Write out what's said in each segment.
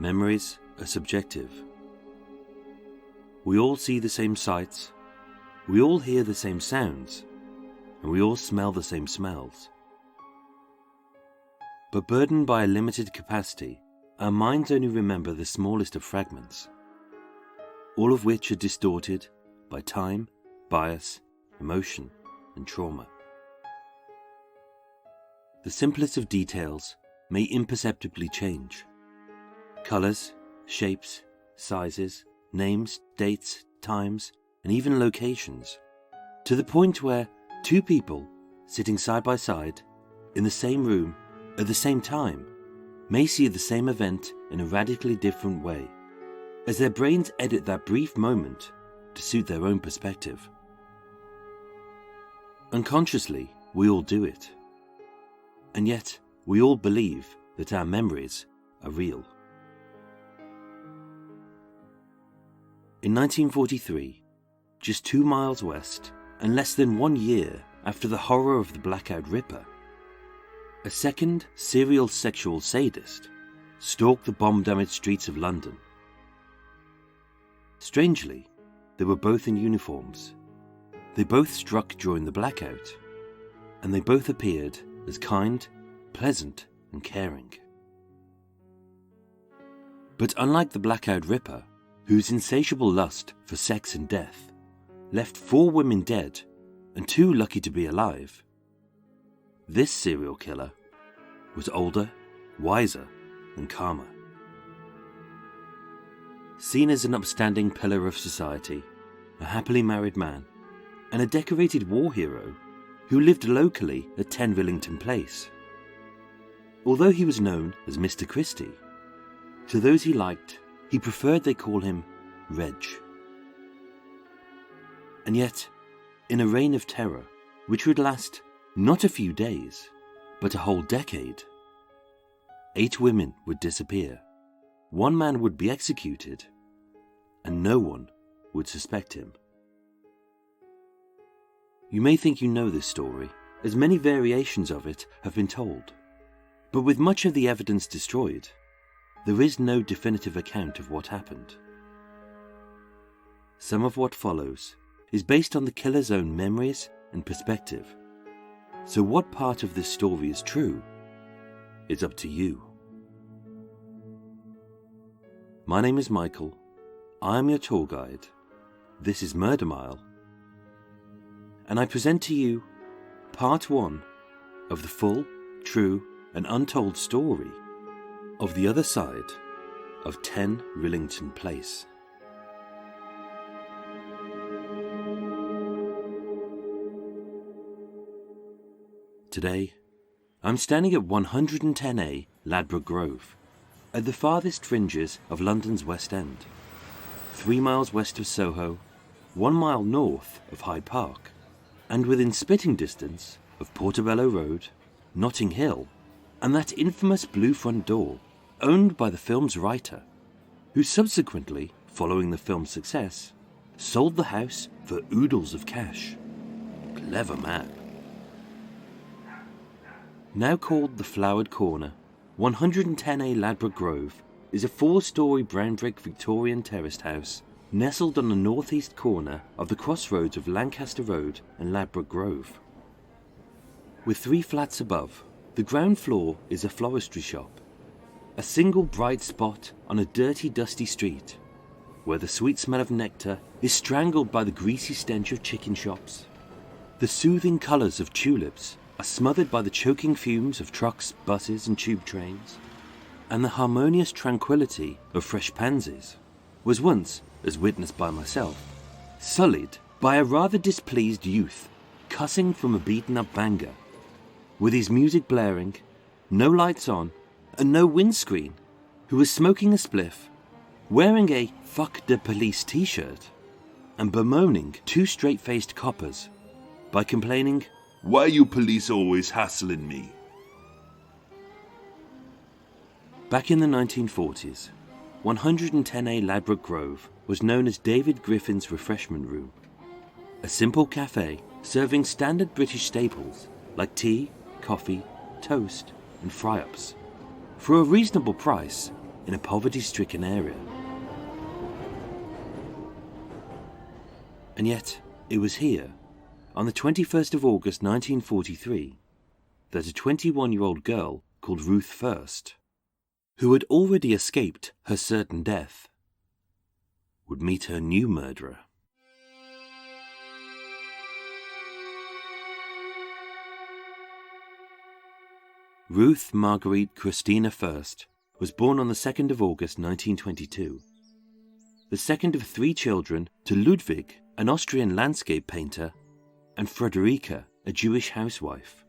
Memories are subjective. We all see the same sights, we all hear the same sounds, and we all smell the same smells. But burdened by a limited capacity, our minds only remember the smallest of fragments, all of which are distorted by time, bias, emotion, and trauma. The simplest of details may imperceptibly change. Colors, shapes, sizes, names, dates, times, and even locations, to the point where two people sitting side by side in the same room at the same time may see the same event in a radically different way, as their brains edit that brief moment to suit their own perspective. Unconsciously, we all do it. And yet, we all believe that our memories are real. In 1943, just 2 miles west and less than 1 year after the horror of the Blackout Ripper, a second serial sexual sadist stalked the bomb-damaged streets of London. Strangely, they were both in uniforms. They both struck during the blackout, and they both appeared as kind, pleasant, and caring. But unlike the Blackout Ripper, whose insatiable lust for sex and death left 4 women dead and 2 lucky to be alive, this serial killer was older, wiser, and calmer. Seen as an upstanding pillar of society, a happily married man, and a decorated war hero who lived locally at 10 Rillington Place. Although he was known as Mr. Christie, to those he liked, he preferred they call him Reg. And yet, in a reign of terror, which would last not a few days, but a whole decade, 8 women would disappear, 1 man would be executed, and no one would suspect him. You may think you know this story, as many variations of it have been told, but with much of the evidence destroyed, there is no definitive account of what happened. Some of what follows is based on the killer's own memories and perspective, so what part of this story is true is up to you. My name is Michael, I am your tour guide, this is Murder Mile, and I present to you part 1 of the full, true, and untold story of the other side of 10 Rillington Place. Today, I'm standing at 110A Ladbroke Grove, at the farthest fringes of London's West End, 3 miles west of Soho, 1 mile north of Hyde Park, and within spitting distance of Portobello Road, Notting Hill, and that infamous blue front door, owned by the film's writer, who subsequently, following the film's success, sold the house for oodles of cash. Clever man. Now called the Flowered Corner, 110A Ladbroke Grove is a 4-storey brown brick Victorian terraced house nestled on the northeast corner of the crossroads of Lancaster Road and Ladbroke Grove. With 3 flats above, the ground floor is a floristry shop, a single bright spot on a dirty, dusty street, where the sweet smell of nectar is strangled by the greasy stench of chicken shops. The soothing colours of tulips are smothered by the choking fumes of trucks, buses and tube trains, and the harmonious tranquillity of fresh pansies was once, as witnessed by myself, sullied by a rather displeased youth cussing from a beaten-up banger, with his music blaring, no lights on, and no windscreen, who was smoking a spliff, wearing a "fuck the police" t-shirt, and bemoaning 2 straight-faced coppers by complaining, "Why you police always hassling me?" Back in the 1940s, 110A Ladbroke Grove was known as David Griffin's Refreshment Room, a simple cafe serving standard British staples like tea, coffee, toast, and fry-ups, for a reasonable price in a poverty-stricken area. And yet, it was here, on the 21st of August 1943, that a 21-year-old girl called Ruth First, who had already escaped her certain death, would meet her new murderer. Ruth Margarete Christina First was born on the 2nd of August 1922, the second of 3 children to Ludwig, an Austrian landscape painter, and Friederike, a Jewish housewife,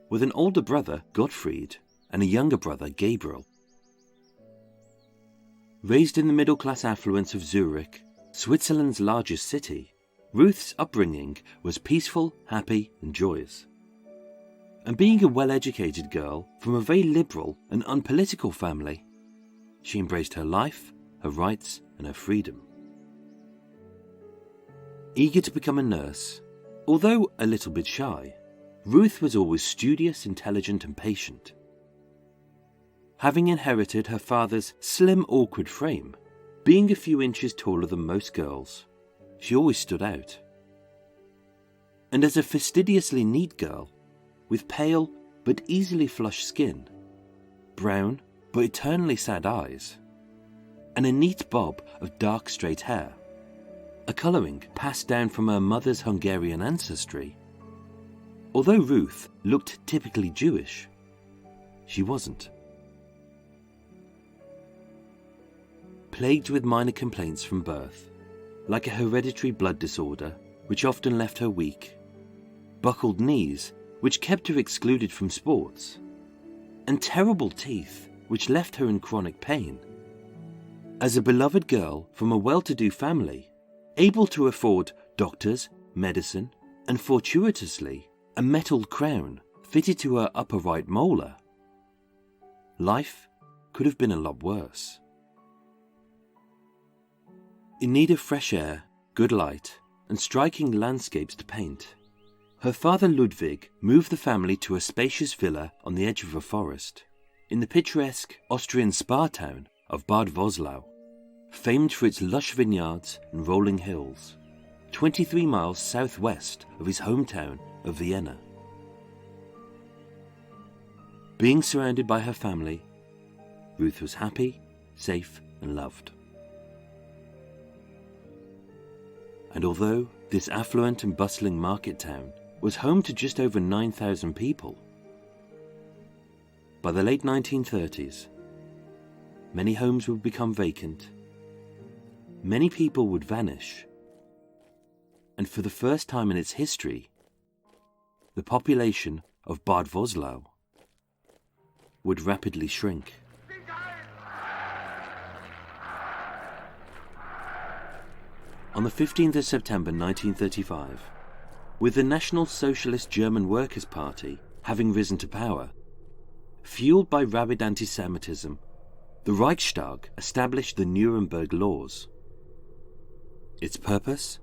with an older brother, Gottfried, and a younger brother, Gabriel. Raised in the middle-class affluence of Zurich, Switzerland's largest city, Ruth's upbringing was peaceful, happy, and joyous. And being a well-educated girl from a very liberal and unpolitical family, she embraced her life, her rights, and her freedom. Eager to become a nurse, although a little bit shy, Ruth was always studious, intelligent, and patient. Having inherited her father's slim, awkward frame, being a few inches taller than most girls, she always stood out. And as a fastidiously neat girl, with pale but easily flushed skin, brown but eternally sad eyes, and a neat bob of dark straight hair, a colouring passed down from her mother's Hungarian ancestry, although Ruth looked typically Jewish, she wasn't. Plagued with minor complaints from birth, like a hereditary blood disorder which often left her weak, buckled knees which kept her excluded from sports, and terrible teeth which left her in chronic pain. As a beloved girl from a well-to-do family, able to afford doctors, medicine, and fortuitously a metalled crown fitted to her upper right molar, life could have been a lot worse. In need of fresh air, good light, and striking landscapes to paint, her father Ludwig moved the family to a spacious villa on the edge of a forest, in the picturesque Austrian spa town of Bad Voslau, famed for its lush vineyards and rolling hills, 23 miles southwest of his hometown of Vienna. Being surrounded by her family, Ruth was happy, safe, and loved. And although this affluent and bustling market town was home to just over 9,000 people, by the late 1930s, many homes would become vacant, many people would vanish, and for the first time in its history, the population of Bad Voslau would rapidly shrink. On the 15th of September 1935, with the National Socialist German Workers' Party having risen to power, fueled by rabid anti-Semitism, the Reichstag established the Nuremberg Laws. Its purpose?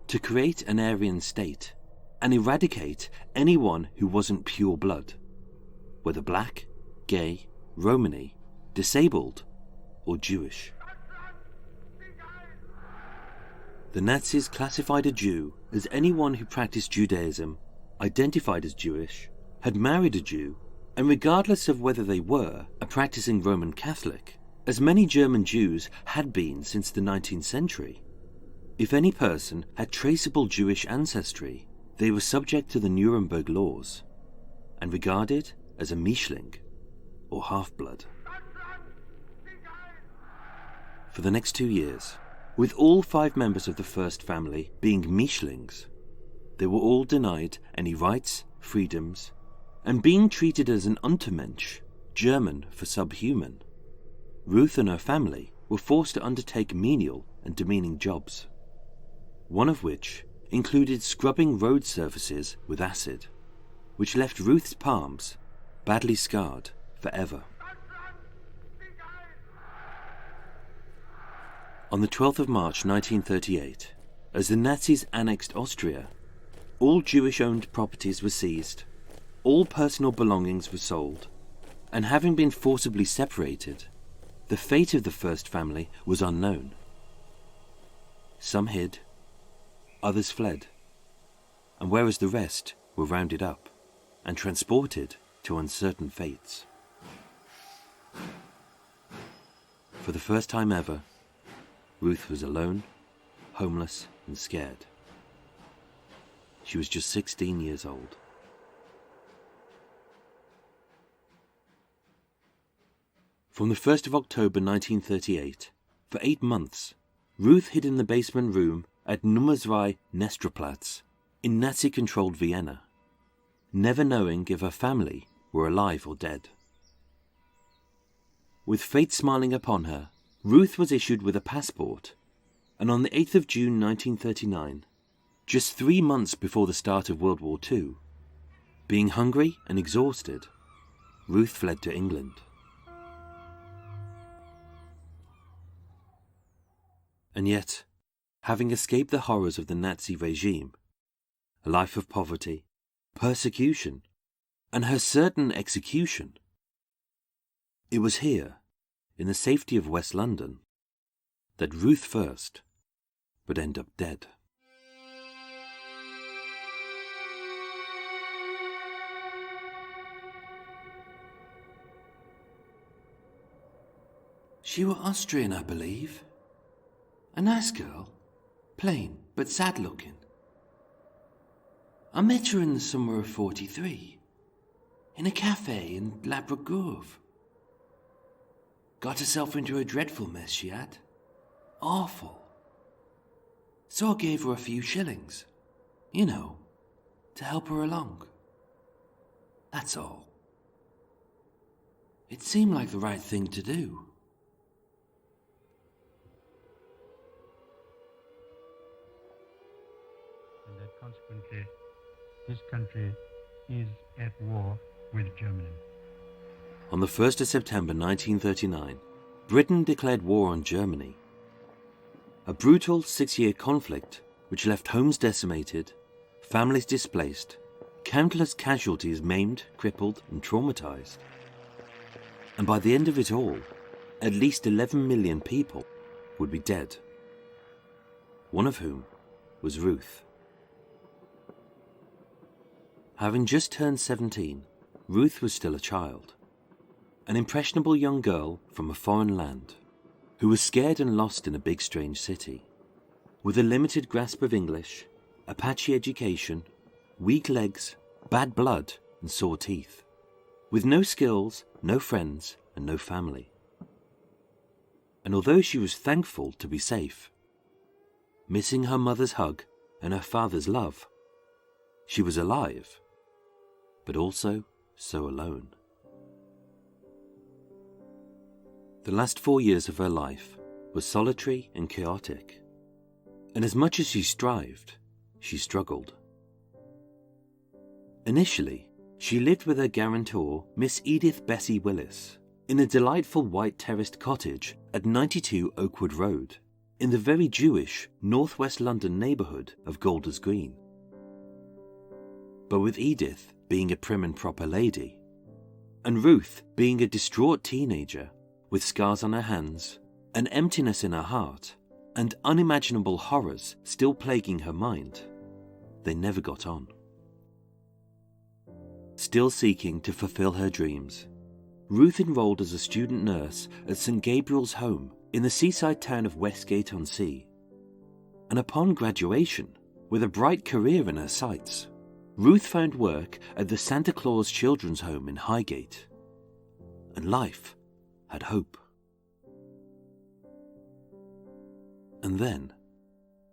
To create an Aryan state and eradicate anyone who wasn't pure blood, whether black, gay, Romani, disabled, or Jewish. The Nazis classified a Jew as anyone who practiced Judaism, identified as Jewish, had married a Jew, and regardless of whether they were a practicing Roman Catholic, as many German Jews had been since the 19th century. If any person had traceable Jewish ancestry, they were subject to the Nuremberg laws, and regarded as a Mischling, or half-blood. For the next 2 years, with all 5 members of the First family being Mischlings, they were all denied any rights, freedoms, and being treated as an Untermensch, German for subhuman. Ruth and her family were forced to undertake menial and demeaning jobs, one of which included scrubbing road surfaces with acid, which left Ruth's palms badly scarred forever. On the 12th of March 1938, as the Nazis annexed Austria, all Jewish-owned properties were seized, all personal belongings were sold, and having been forcibly separated, The fate of the First family was unknown. Some hid, others fled, and whereas the rest were rounded up and transported to uncertain fates. For the first time ever, Ruth was alone, homeless, and scared. She was just 16 years old. From the 1st of October 1938, for 8 months, Ruth hid in the basement room at Nummer 2 Nestraplatz in Nazi-controlled Vienna, never knowing if her family were alive or dead. With fate smiling upon her, Ruth was issued with a passport, and on the 8th of June 1939, just 3 months before the start of World War II, being hungry and exhausted, Ruth fled to England. And yet, having escaped the horrors of the Nazi regime, a life of poverty, persecution, and her certain execution, it was here, in the safety of West London, that Ruth First would end up dead. She were Austrian, I believe. A nice girl, plain but sad-looking. I met her in the summer of '43, in a cafe in Ladbroke Grove. Got herself into a dreadful mess, she had. Awful. So I gave her a few shillings, to help her along. That's all. It seemed like the right thing to do. And that consequently, this country is at war with Germany. On the 1st of September 1939, Britain declared war on Germany. A brutal 6-year conflict which left homes decimated, families displaced, countless casualties maimed, crippled and traumatized. And by the end of it all, at least 11 million people would be dead. One of whom was Ruth. Having just turned 17, Ruth was still a child. An impressionable young girl from a foreign land, who was scared and lost in a big strange city. With a limited grasp of English, a patchy education, weak legs, bad blood and sore teeth. With no skills, no friends and no family. And although she was thankful to be safe, missing her mother's hug and her father's love, she was alive, but also so alone. The last 4 years of her life were solitary and chaotic, and as much as she strived, she struggled. Initially, she lived with her guarantor, Miss Edith Bessie Willis, in a delightful white terraced cottage at 92 Oakwood Road, in the very Jewish northwest London neighbourhood of Golders Green. But with Edith being a prim and proper lady, and Ruth being a distraught teenager with scars on her hands, an emptiness in her heart, and unimaginable horrors still plaguing her mind, they never got on. Still seeking to fulfill her dreams, Ruth enrolled as a student nurse at St. Gabriel's Home in the seaside town of Westgate-on-Sea. And upon graduation, with a bright career in her sights, Ruth found work at the Santa Claus Children's Home in Highgate. And life had hope. And then,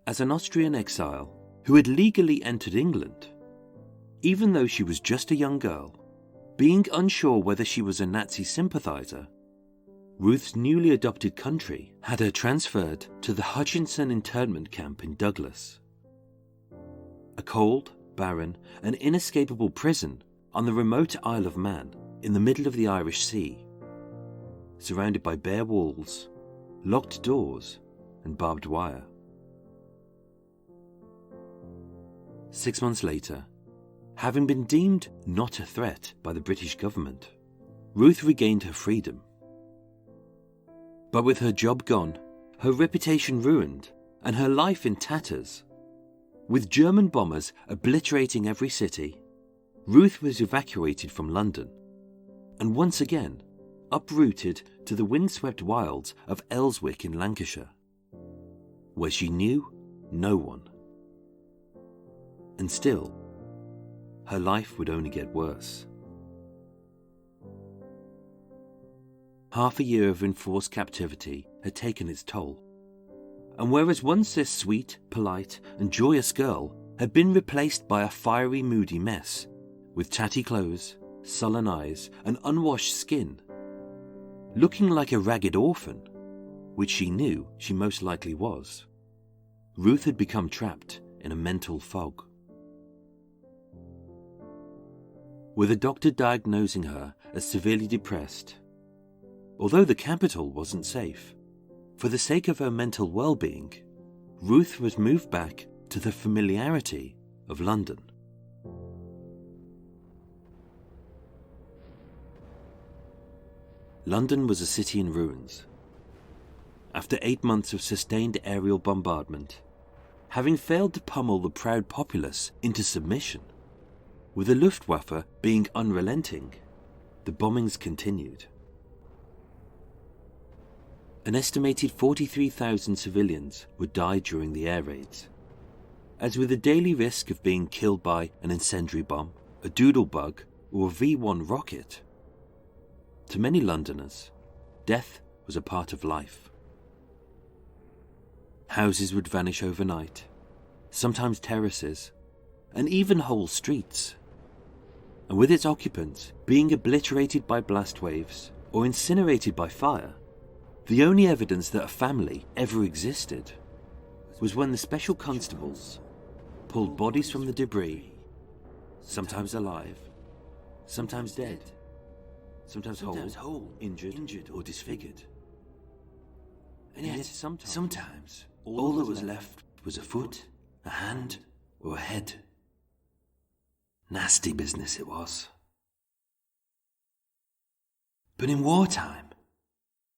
as an Austrian exile who had legally entered England, even though she was just a young girl, being unsure whether she was a Nazi sympathizer, Ruth's newly adopted country had her transferred to the Hutchinson internment camp in Douglas. A cold, barren, and inescapable prison on the remote Isle of Man in the middle of the Irish Sea, surrounded by bare walls, locked doors, and barbed wire. 6 months later, having been deemed not a threat by the British government, Ruth regained her freedom. But with her job gone, her reputation ruined, and her life in tatters, with German bombers obliterating every city, Ruth was evacuated from London, and once again uprooted to the windswept wilds of Elswick in Lancashire, where she knew no one. And still, her life would only get worse. Half a year of enforced captivity had taken its toll, and whereas once this sweet, polite, and joyous girl had been replaced by a fiery, moody mess, with tatty clothes, sullen eyes, and unwashed skin, looking like a ragged orphan, which she knew she most likely was, Ruth had become trapped in a mental fog. With a doctor diagnosing her as severely depressed, although the capital wasn't safe, for the sake of her mental well-being, Ruth was moved back to the familiarity of London. London was a city in ruins. After 8 months of sustained aerial bombardment, having failed to pummel the proud populace into submission, with the Luftwaffe being unrelenting, the bombings continued. An estimated 43,000 civilians would die during the air raids, as with the daily risk of being killed by an incendiary bomb, a doodlebug, or a V-1 rocket. To many Londoners, death was a part of life. Houses would vanish overnight, sometimes terraces, and even whole streets. And with its occupants being obliterated by blast waves or incinerated by fire, the only evidence that a family ever existed was when the special constables pulled bodies from the debris, sometimes alive, sometimes dead, sometimes whole, injured or disfigured. And yet sometimes all that was left was a foot, a hand, or a head. Nasty business it was. But in wartime,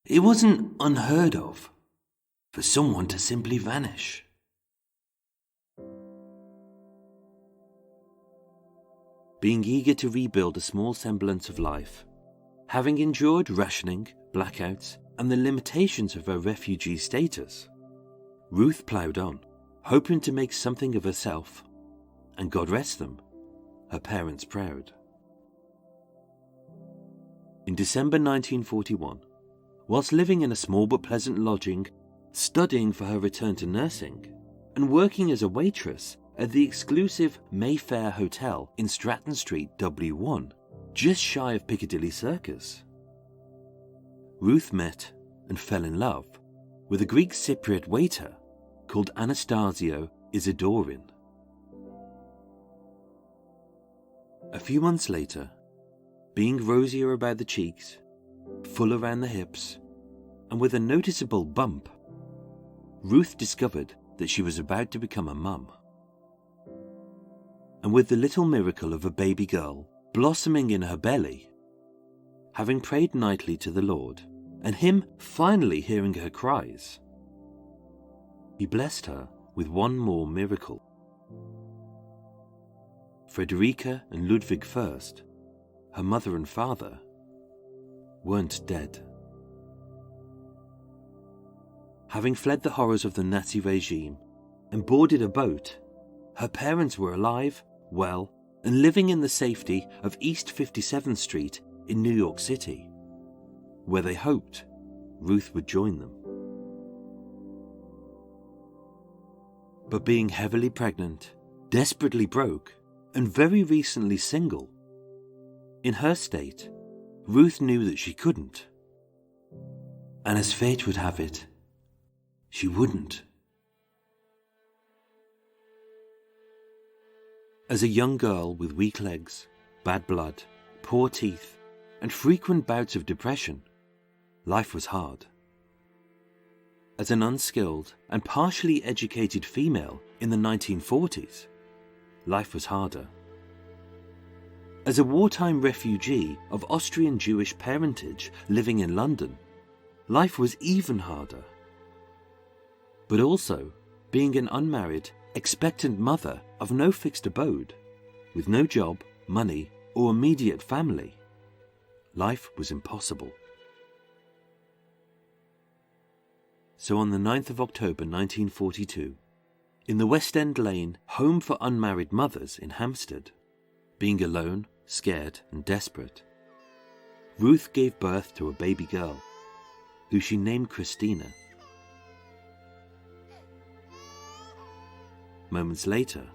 it wasn't unheard of for someone to simply vanish. Being eager to rebuild a small semblance of life, having endured rationing, blackouts, and the limitations of her refugee status, Ruth ploughed on, hoping to make something of herself, and God rest them, her parents proud. In December 1941, whilst living in a small but pleasant lodging, studying for her return to nursing, and working as a waitress at the exclusive Mayfair Hotel in Stratton Street, W1, just shy of Piccadilly Circus, Ruth met and fell in love with a Greek Cypriot waiter called Anastasio Isidorin. A few months later, being rosier about the cheeks, full around the hips, and with a noticeable bump, Ruth discovered that she was about to become a mum. And with the little miracle of a baby girl blossoming in her belly, having prayed nightly to the Lord, and Him finally hearing her cries, He blessed her with one more miracle. Frederica and Ludwig First, her mother and father, weren't dead. Having fled the horrors of the Nazi regime and boarded a boat, her parents were alive, well, and living in the safety of East 57th Street in New York City, where they hoped Ruth would join them. But being heavily pregnant, desperately broke, and very recently single, in her state, Ruth knew that she couldn't. And as fate would have it, she wouldn't. As a young girl with weak legs, bad blood, poor teeth, and frequent bouts of depression, life was hard. As an unskilled and partially educated female in the 1940s, life was harder. As a wartime refugee of Austrian Jewish parentage living in London, life was even harder. But also, being an unmarried, expectant mother of no fixed abode, with no job, money, or immediate family, life was impossible. So on the 9th of October 1942, in the West End Lane home for unmarried mothers in Hampstead, being alone, scared and desperate, Ruth gave birth to a baby girl, who she named Christina. Moments later,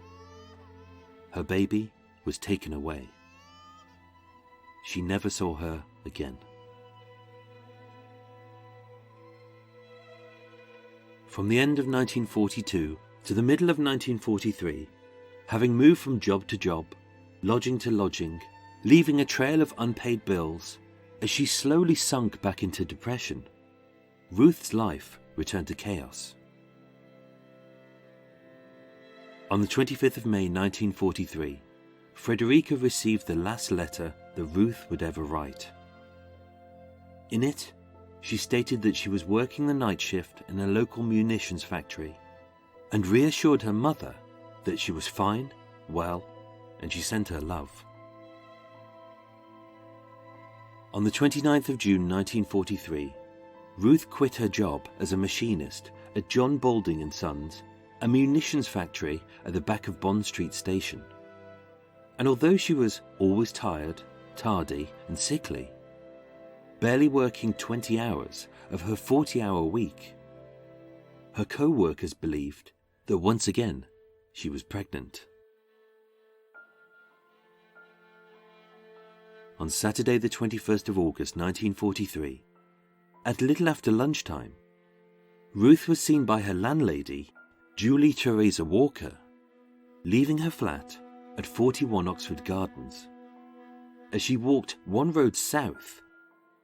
her baby was taken away. She never saw her again. From the end of 1942 to the middle of 1943, having moved from job to job, lodging to lodging, leaving a trail of unpaid bills, as she slowly sunk back into depression, Ruth's life returned to chaos. On the 25th of May 1943, Frederica received the last letter that Ruth would ever write. In it, she stated that she was working the night shift in a local munitions factory and reassured her mother that she was fine, well, and she sent her love. On the 29th of June 1943, Ruth quit her job as a machinist at John Balding & Sons, a munitions factory at the back of Bond Street Station. And although she was always tired, tardy and sickly, barely working 20 hours of her 40-hour week, her co-workers believed that once again she was pregnant. On Saturday the 21st of August 1943, at little after lunchtime, Ruth was seen by her landlady, Julie Teresa Walker, leaving her flat at 41 Oxford Gardens, as she walked one road south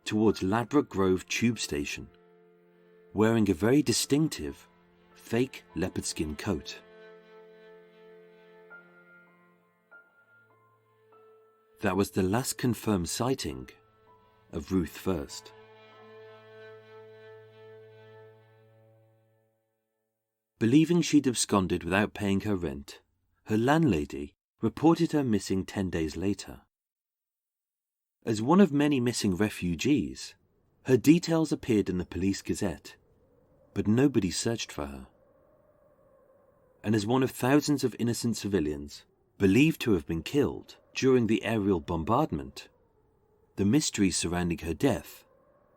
towards Ladbroke Grove tube station, wearing a very distinctive, fake leopard skin coat. That was the last confirmed sighting of Ruth First. Believing she'd absconded without paying her rent, her landlady reported her missing 10 days later. As one of many missing refugees, her details appeared in the police gazette, but nobody searched for her. And as one of thousands of innocent civilians believed to have been killed during the aerial bombardment, the mystery surrounding her death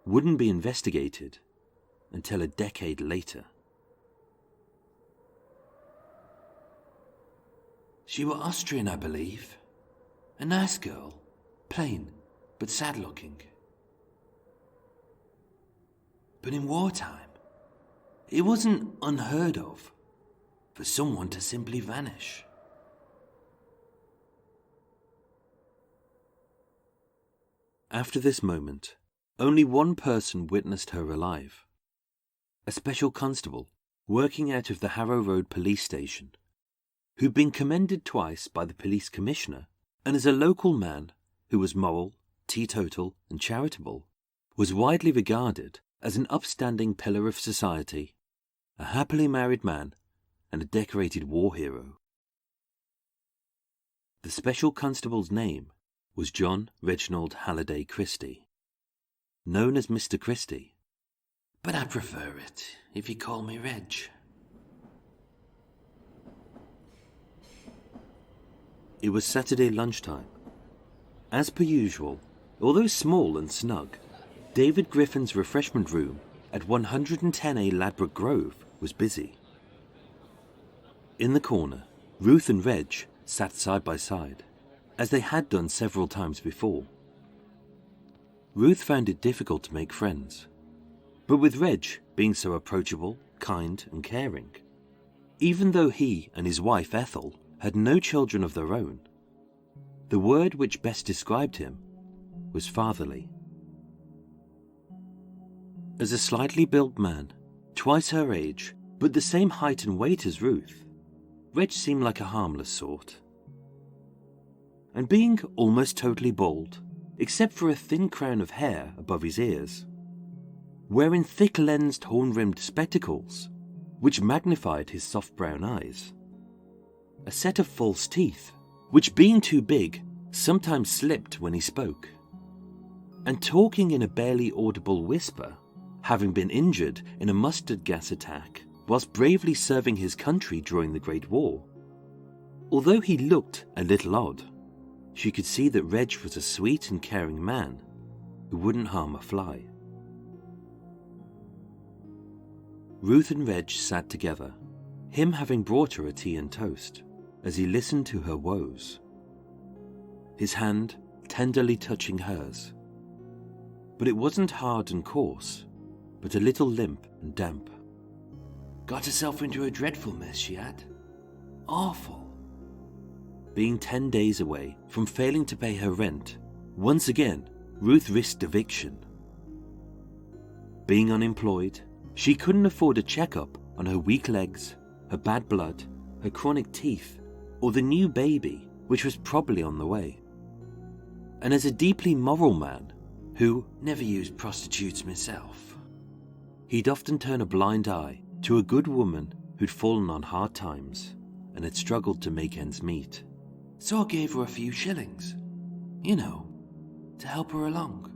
wouldn't be investigated until a decade later. She were Austrian, I believe. A nice girl, plain but sad looking. But in wartime, it wasn't unheard of for someone to simply vanish. After this moment, only one person witnessed her alive. A special constable working out of the Harrow Road police station, who'd been commended twice by the police commissioner, and as a local man who was moral, teetotal and charitable, was widely regarded as an upstanding pillar of society, a happily married man and a decorated war hero. The special constable's name was John Reginald Halliday Christie, known as Mr. Christie. But I prefer it if you call me Reg. It was Saturday lunchtime. As per usual, although small and snug, David Griffin's refreshment room at 110A Ladbroke Grove was busy. In the corner, Ruth and Reg sat side by side, as they had done several times before. Ruth found it difficult to make friends, but with Reg being so approachable, kind and caring, even though he and his wife Ethel had no children of their own, the word which best described him was fatherly. As a slightly built man, twice her age, but the same height and weight as Ruth, Reg seemed like a harmless sort. And being almost totally bald, except for a thin crown of hair above his ears, wearing thick-lensed horn-rimmed spectacles, which magnified his soft brown eyes. A set of false teeth, which being too big, sometimes slipped when he spoke. And talking in a barely audible whisper, having been injured in a mustard gas attack whilst bravely serving his country during the Great War. Although he looked a little odd, she could see that Reg was a sweet and caring man who wouldn't harm a fly. Ruth and Reg sat together, him having brought her a tea and toast, as he listened to her woes, his hand tenderly touching hers. But it wasn't hard and coarse, but a little limp and damp. Got herself into a dreadful mess, she had. Awful. Being 10 days away from failing to pay her rent, once again, Ruth risked eviction. Being unemployed, she couldn't afford a checkup on her weak legs, her bad blood, her chronic teeth, or the new baby, which was probably on the way. And as a deeply moral man, who never used prostitutes myself, he'd often turn a blind eye to a good woman who'd fallen on hard times and had struggled to make ends meet. So I gave her a few shillings, you know, to help her along.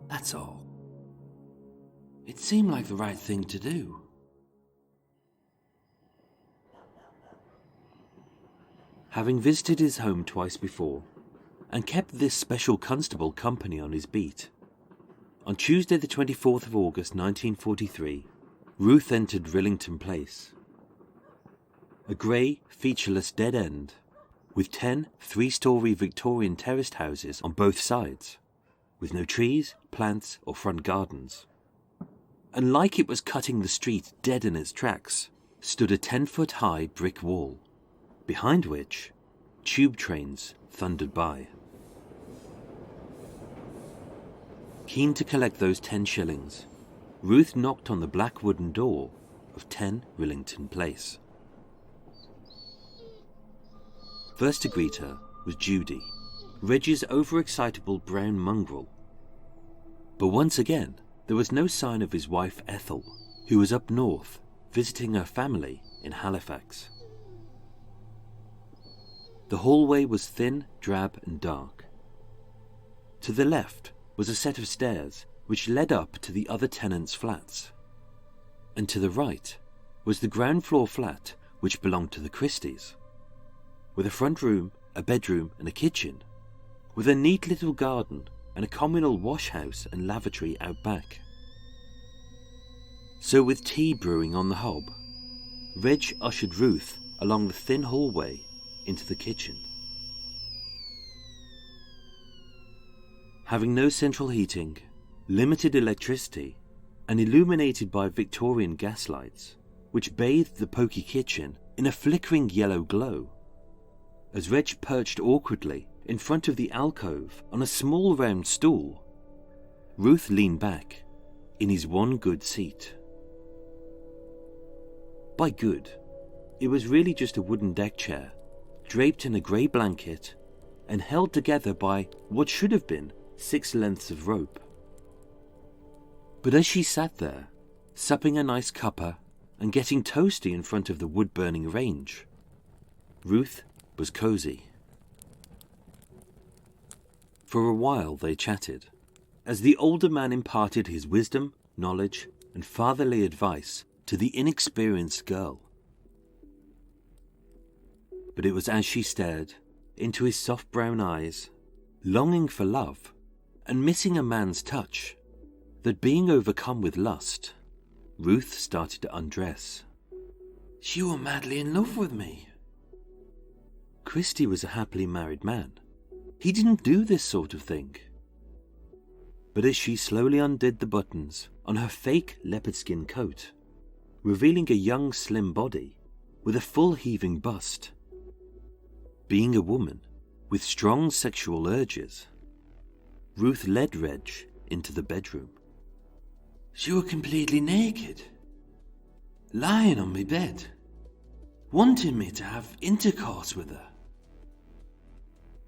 That's all. It seemed like the right thing to do. Having visited his home twice before, and kept this special constable company on his beat, on Tuesday the 24th of August 1943, Ruth entered Rillington Place. A grey, featureless dead end, with 10 three-storey Victorian terraced houses on both sides, with no trees, plants or front gardens. And like it was cutting the street dead in its tracks, stood a 10-foot-high brick wall, behind which tube trains thundered by. Keen to collect those 10 shillings, Ruth knocked on the black wooden door of 10 Rillington Place. First to greet her was Judy, Reg's overexcitable brown mongrel. But once again, there was no sign of his wife Ethel, who was up north, visiting her family in Halifax. The hallway was thin, drab and dark. To the left was a set of stairs which led up to the other tenants' flats. And to the right was the ground floor flat which belonged to the Christies, with a front room, a bedroom and a kitchen, with a neat little garden and a communal wash house and lavatory out back. So with tea brewing on the hob, Reg ushered Ruth along the thin hallway into the kitchen. Having no central heating, limited electricity, and illuminated by Victorian gaslights, which bathed the poky kitchen in a flickering yellow glow, as Reg perched awkwardly in front of the alcove on a small round stool, Ruth leaned back in his one good seat. By good, it was really just a wooden deck chair, draped in a grey blanket and held together by what should have been 6 lengths of rope. But as she sat there, supping a nice cuppa and getting toasty in front of the wood-burning range, Ruth was cosy. For a while they chatted, as the older man imparted his wisdom, knowledge, and fatherly advice to the inexperienced girl. But it was as she stared into his soft brown eyes, longing for love and missing a man's touch, that being overcome with lust, Ruth started to undress. You were madly in love with me. Christie was a happily married man. He didn't do this sort of thing. But as she slowly undid the buttons on her fake leopard skin coat, revealing a young slim body with a full heaving bust, being a woman with strong sexual urges, Ruth led Reg into the bedroom. You were completely naked, lying on my bed, wanting me to have intercourse with her.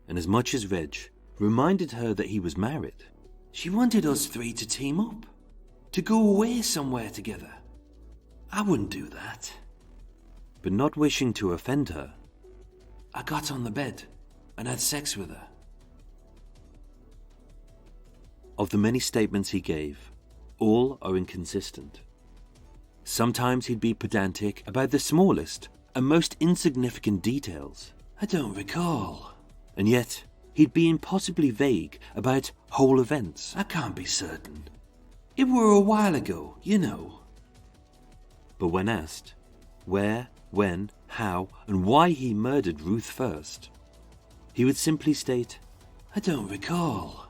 And as much as Reg reminded her that he was married, she wanted us 3 to team up, to go away somewhere together. I wouldn't do that. But not wishing to offend her, I got on the bed and had sex with her. of the many statements he gave, all are inconsistent. Sometimes he'd be pedantic about the smallest and most insignificant details, I don't recall. and yet he'd be impossibly vague about whole events. I can't be certain. It were a while ago, you know. But when asked where, when, how, and why he murdered Ruth First, he would simply state, I don't recall.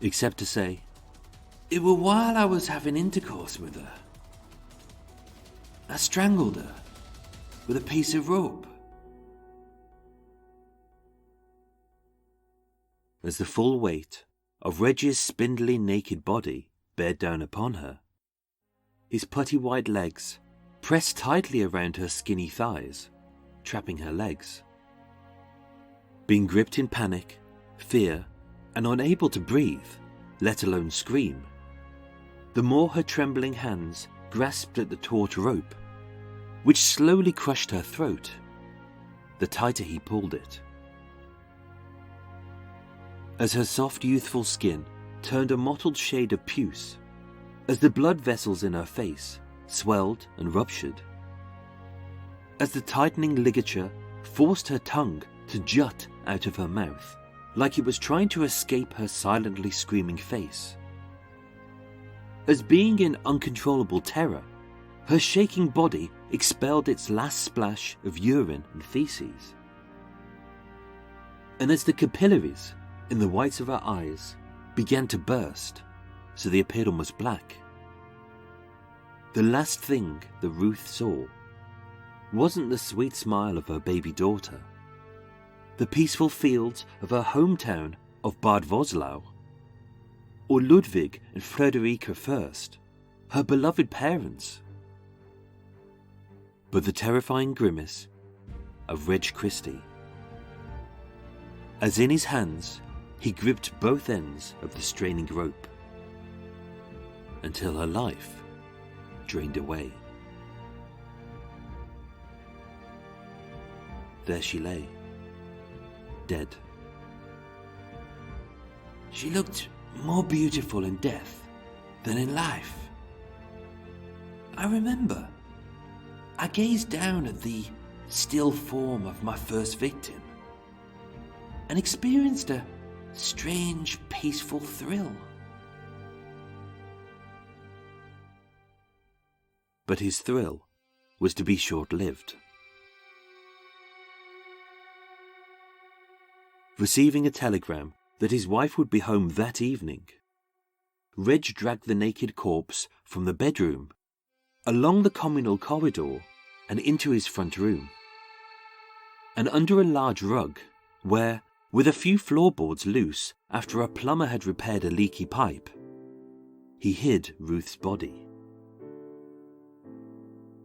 except to say, It were while I was having intercourse with her. I strangled her with a piece of rope. as the full weight of Reggie's spindly naked body bared down upon her, his putty white legs pressed tightly around her skinny thighs, trapping her legs. Being gripped in panic, fear, and unable to breathe, let alone scream, the more her trembling hands grasped at the taut rope, which slowly crushed her throat, the tighter he pulled it. As her soft youthful skin turned a mottled shade of puce, as the blood vessels in her face swelled and ruptured, as the tightening ligature forced her tongue to jut out of her mouth, like it was trying to escape her silently screaming face. As being in uncontrollable terror, her shaking body expelled its last splash of urine and feces. And as the capillaries in the whites of her eyes began to burst, so they appeared almost black, the last thing that Ruth saw wasn't the sweet smile of her baby daughter, the peaceful fields of her hometown of Bad Voslau, or Ludwig and Friederike First, her beloved parents, but the terrifying grimace of Reg Christie, as in his hands he gripped both ends of the straining rope, until her life drained away. There she lay, dead. She looked more beautiful in death than in life. I remember I gazed down at the still form of my first victim and experienced a strange, peaceful thrill. But his thrill was to be short-lived. Receiving a telegram that his wife would be home that evening, Reg dragged the naked corpse from the bedroom, along the communal corridor, and into his front room. And under a large rug, where, with a few floorboards loose after a plumber had repaired a leaky pipe, he hid Ruth's body.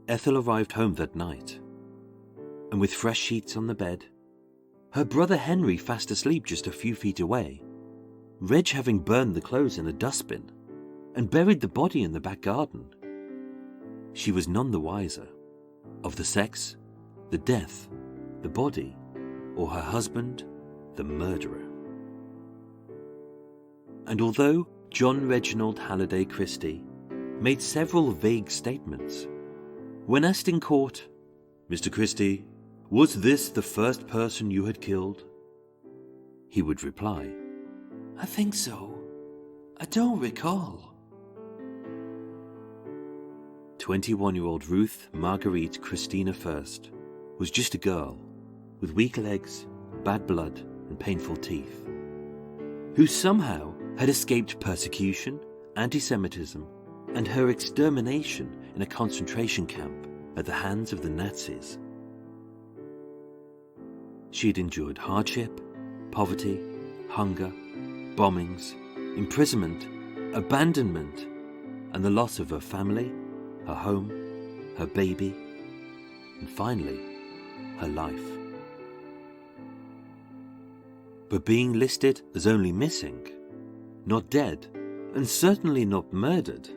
Ethel arrived home that night, and with fresh sheets on the bed, her brother Henry fast asleep just a few feet away, Reg having burned the clothes in a dustbin and buried the body in the back garden, she was none the wiser of the sex, the death, the body, or her husband, the murderer. And although John Reginald Halliday Christie made several vague statements, when asked in court, "Mr. Christie, was this the first person you had killed?" he would reply, I think so. I don't recall. 21-year-old Ruth Margarete Christina First was just a girl with weak legs, bad blood, and painful teeth, who somehow had escaped persecution, anti-Semitism, and her extermination in a concentration camp at the hands of the Nazis. She had endured hardship, poverty, hunger, bombings, imprisonment, abandonment, and the loss of her family, her home, her baby, and finally, her life. But being listed as only missing, not dead, and certainly not murdered,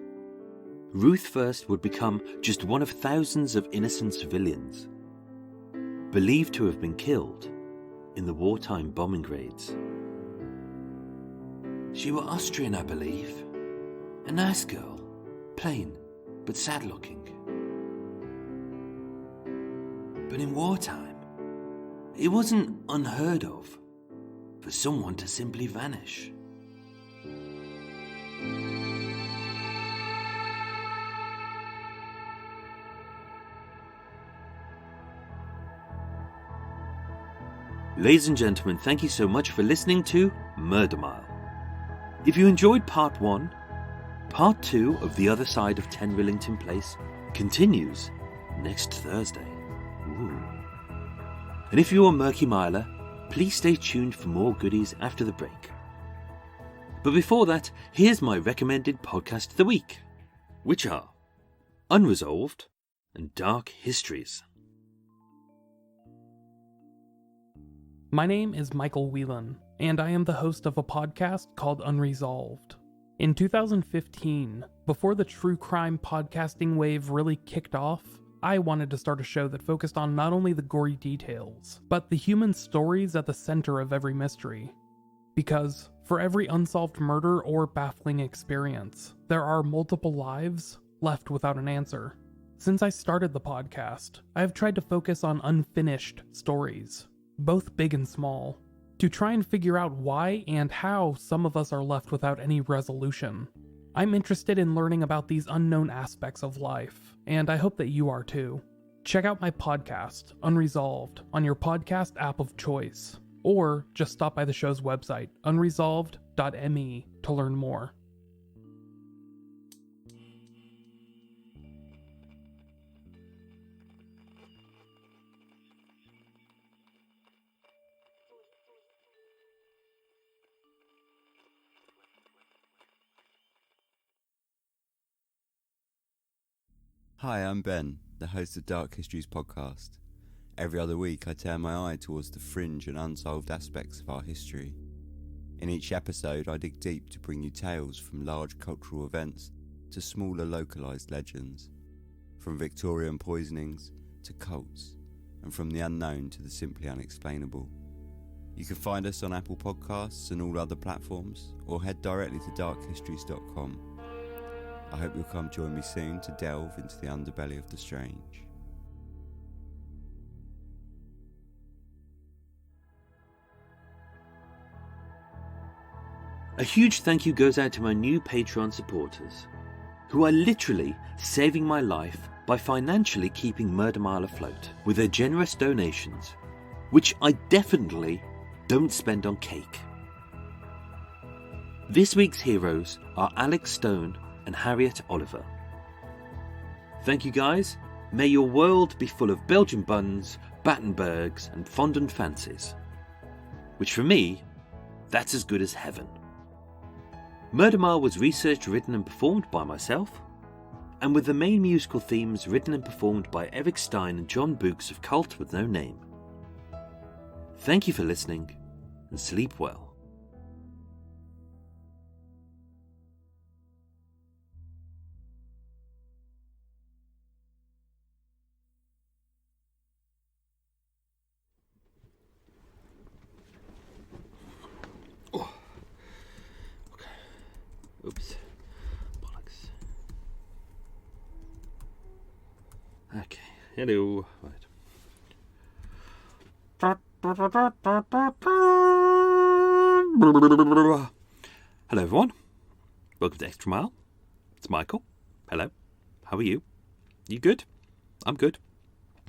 Ruth First would become just one of thousands of innocent civilians, believed to have been killed in the wartime bombing raids. She were Austrian, I believe. A nice girl, plain but sad-looking. But in wartime, it wasn't unheard of for someone to simply vanish. Ladies and gentlemen, thank you so much for listening to Murder Mile. If you enjoyed part 1, part 2 of The Other Side of 10 Rillington Place continues next Thursday. Ooh. And if you're a Murky Miler, please stay tuned for more goodies after the break. But before that, here's my recommended podcast of the week, which are Unresolved and Dark Histories. My name is Michael Whelan, and I am the host of a podcast called Unresolved. In 2015, before the true crime podcasting wave really kicked off, I wanted to start a show that focused on not only the gory details, but the human stories at the center of every mystery. Because for every unsolved murder or baffling experience, there are multiple lives left without an answer. Since I started the podcast, I have tried to focus on unfinished stories, both big and small, to try and figure out why and how some of us are left without any resolution. I'm interested in learning about these unknown aspects of life, and I hope that you are too. Check out my podcast, Unresolved, on your podcast app of choice, or just stop by the show's website, unresolved.me, to learn more. Hi, I'm Ben, the host of Dark Histories podcast. Every other week I turn my eye towards the fringe and unsolved aspects of our history. In each episode I dig deep to bring you tales from large cultural events to smaller localised legends, from Victorian poisonings to cults, and from the unknown to the simply unexplainable. You can find us on Apple Podcasts and all other platforms, or head directly to darkhistories.com. I hope you'll come join me soon to delve into the underbelly of the strange. A huge thank you goes out to my new Patreon supporters, who are literally saving my life by financially keeping Murder Mile afloat with their generous donations, which I definitely don't spend on cake. This week's heroes are Alex Stone and Harriet Oliver. Thank you guys. May your world be full of Belgian buns, Battenbergs and fondant fancies. Which for me, that's as good as heaven. Murder Mile was researched, written and performed by myself, and with the main musical themes written and performed by Eric Stein and John Books of Cult with No Name. Thank you for listening, and sleep well. Oops. Bollocks. Okay. Hello. Right. Hello everyone. Welcome to Extra Mile. It's Michael. Hello. How are you? You good? I'm good.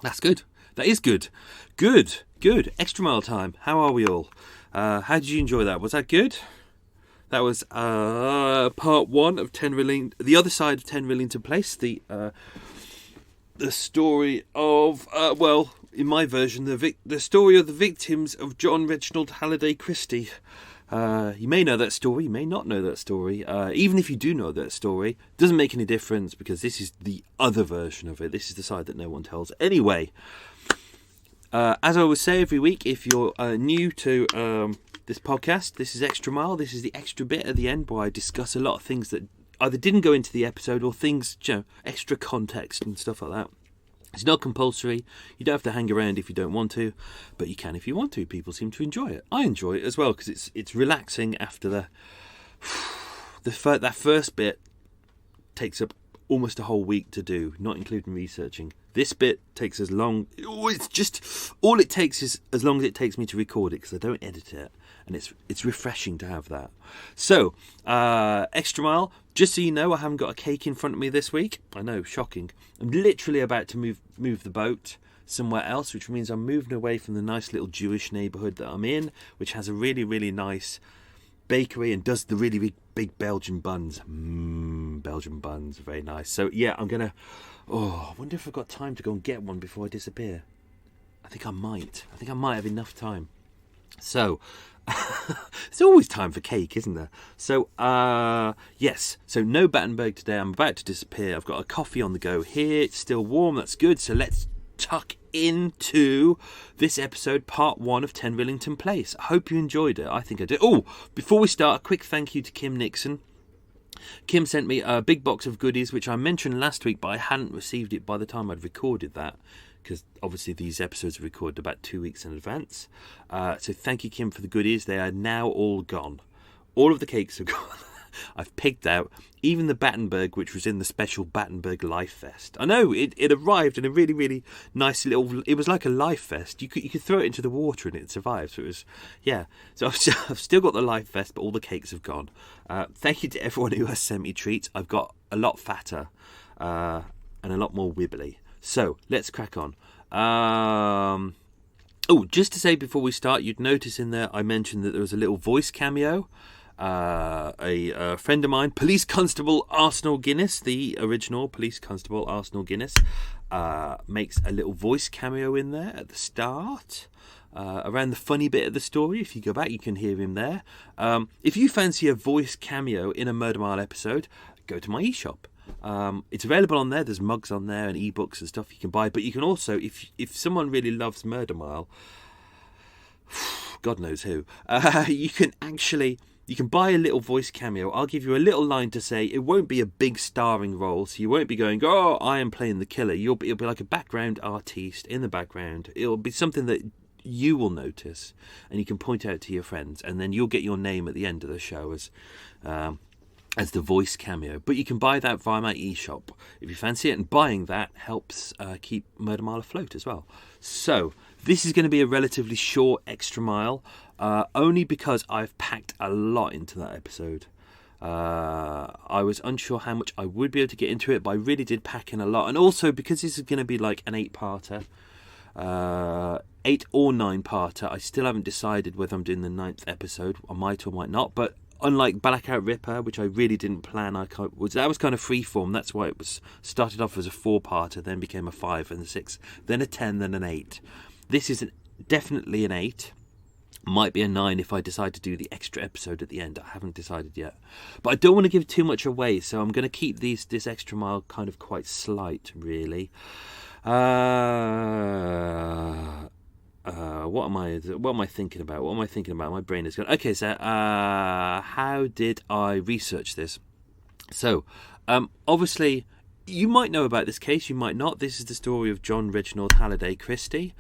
That's good. That is good. Good. Good. Extra Mile time. How are we all? How did you enjoy that? Was that good? That was part 1 of The Other Side of 10 Rillington Place. The story of, in my version, the story of the victims of John Reginald Halliday Christie. You may know that story, you may not know that story. Even if you do know that story, it doesn't make any difference because this is the other version of it. This is the side that no one tells. Anyway, As I always say every week, if you're new to this podcast, this is Extra Mile. This is the extra bit at the end where I discuss a lot of things that either didn't go into the episode or things, extra context and stuff like that. It's not compulsory. You don't have to hang around if you don't want to, but you can if you want to. People seem to enjoy it. I enjoy it as well because it's relaxing after that first bit takes up almost a whole week to do, not including researching. This bit takes as long. It's just all it takes is as long as it takes me to record it because I don't edit it, and it's refreshing to have that. So, Extra Mile. Just so you know, I haven't got a cake in front of me this week. I know, shocking. I'm literally about to move the boat somewhere else, which means I'm moving away from the nice little Jewish neighbourhood that I'm in, which has a really, really nice bakery and does the really big Belgian buns. Belgian buns, very nice. So yeah, I'm gonna. I wonder if I've got time to go and get one before I disappear. I think I might have enough time. So. There's always time for cake, isn't there? So, yes. So no Battenberg today. I'm about to disappear. I've got a coffee on the go here. It's still warm. That's good. So let's tuck into this episode, part 1 of 10 Rillington Place. I hope you enjoyed it. I think I did. Oh, before we start, a quick thank you to Kim Nixon. Kim sent me a big box of goodies, which I mentioned last week, but I hadn't received it by the time I'd recorded that. Because obviously these episodes are recorded about 2 weeks in advance. So thank you, Kim, for the goodies. They are now all gone. All of the cakes are gone. I've picked out even the Battenberg, which was in the special Battenberg Life Vest. I know, it arrived in a really, really nice little... It was like a life vest. You could throw it into the water and it survived. So it was... Yeah. So I've still got the life vest, but all the cakes have gone. Thank you to everyone who has sent me treats. I've got a lot fatter and a lot more wibbly. So, let's crack on. Just to say before we start, you'd notice in there I mentioned that there was a little voice cameo. A friend of mine, Police Constable Arsenal Guinness, the original Police Constable Arsenal Guinness, makes a little voice cameo in there at the start. Around the funny bit of the story. If you go back, you can hear him there. If you fancy a voice cameo in a Murder Mile episode, go to my eShop. It's available on there. There's mugs on there and ebooks and stuff you can buy. But you can also, if someone really loves Murder Mile, God knows who, you can buy a little voice cameo. I'll give you a little line to say. It won't be a big starring role, so you won't be going, "Oh, I am playing the killer." It'll be like a background artiste in the background. It'll be something that you will notice, and you can point out to your friends, and then you'll get your name at the end of the show as the voice cameo. But you can buy that via my eShop if you fancy it, and buying that helps keep Murder Mile afloat as well. So this is going to be a relatively short Extra Mile, only because I've packed a lot into that episode. I was unsure how much I would be able to get into it, but I really did pack in a lot. And also because this is going to be like an 8-parter, 8 or 9-parter, I still haven't decided whether I'm doing the 9th episode. I might or might not, but unlike Blackout Ripper, which I really didn't plan, that was kind of freeform. That's why it was started off as a 4-parter, then became a 5 and a 6, then a 10, then an 8. This is definitely an 8. Might be a 9 if I decide to do the extra episode at the end. I haven't decided yet. But I don't want to give too much away, so I'm going to keep this Extra Mile kind of quite slight, really. What am I thinking about? My brain is going. Okay, so how did I research this? So, obviously, you might know about this case. You might not. This is the story of John Reginald Halliday Christie.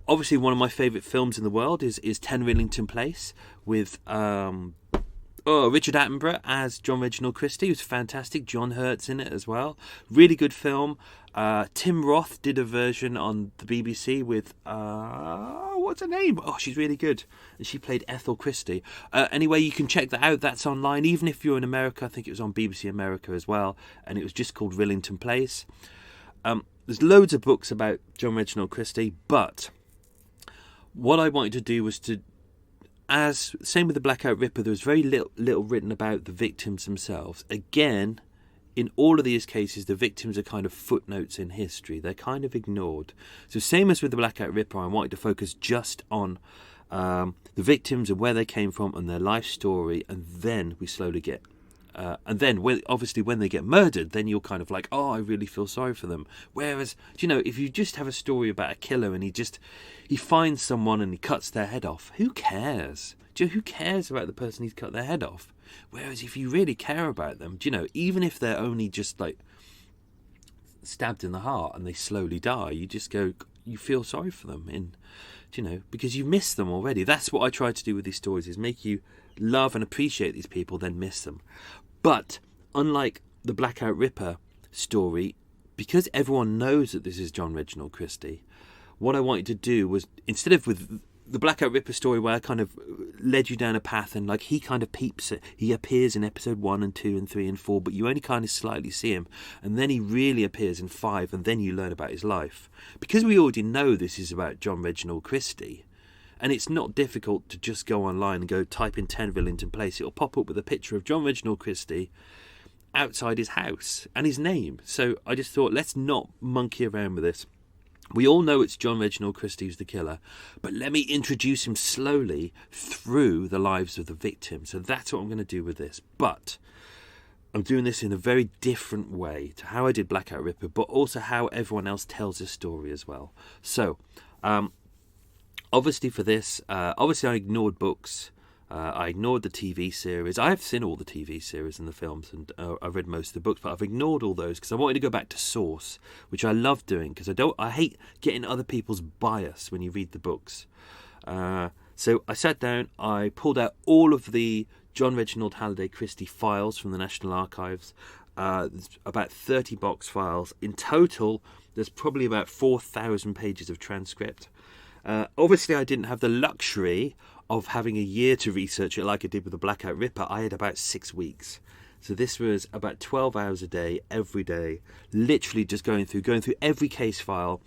Obviously, one of my favourite films in the world is 10 Rillington Place with Richard Attenborough as John Reginald Christie. It was fantastic. John Hurt's in it as well. Really good film. Tim Roth did a version on the BBC with what's her name? Oh, she's really good. And she played Ethel Christie. Anyway, you can check that out. That's online. Even if you're in America, I think it was on BBC America as well. And it was just called Rillington Place. There's loads of books about John Reginald Christie, but what I wanted to do was to, same with the Blackout Ripper, there was very little written about the victims themselves. Again, in all of these cases, the victims are kind of footnotes in history. They're kind of ignored. So same as with the Blackout Ripper, I wanted to focus just on the victims and where they came from and their life story, and then we slowly get And then, obviously, when they get murdered, then you're kind of like, oh, I really feel sorry for them. Whereas, if you just have a story about a killer and he finds someone and he cuts their head off, who cares? Who cares about the person he's cut their head off? Whereas if you really care about them, even if they're only just like stabbed in the heart and they slowly die, you feel sorry for them, because you miss them already. That's what I try to do with these stories, is make you love and appreciate these people, then miss them. But unlike the Blackout Ripper story, because everyone knows that this is John Reginald Christie, what I wanted to do was, instead of with the Blackout Ripper story where I kind of led you down a path and like he kind of peeps it, he appears in episode 1 and 2 and 3 and 4, but you only kind of slightly see him, and then he really appears in 5, and then you learn about his life. Because we already know this is about John Reginald Christie, and it's not difficult to just go online and go type in 10 Rillington Place, it'll pop up with a picture of John Reginald Christie outside his house and his name. So I just thought, let's not monkey around with this. We all know it's John Reginald Christie who's the killer, but let me introduce him slowly through the lives of the victims. So that's what I'm going to do with this. But I'm doing this in a very different way to how I did Blackout Ripper, but also how everyone else tells this story as well. So, obviously for this, I ignored books. I ignored the TV series. I have seen all the TV series and the films, and I've read most of the books, but I've ignored all those because I wanted to go back to source, which I love doing because I hate getting other people's bias when you read the books. So I sat down, I pulled out all of the John Reginald Halliday Christie files from the National Archives. There's about 30 box files. In total, there's probably about 4,000 pages of transcript. Obviously, I didn't have the luxury of having a year to research it like I did with the Blackout Ripper. I had about 6 weeks. So this was about 12 hours a day, every day, literally just going through every case file.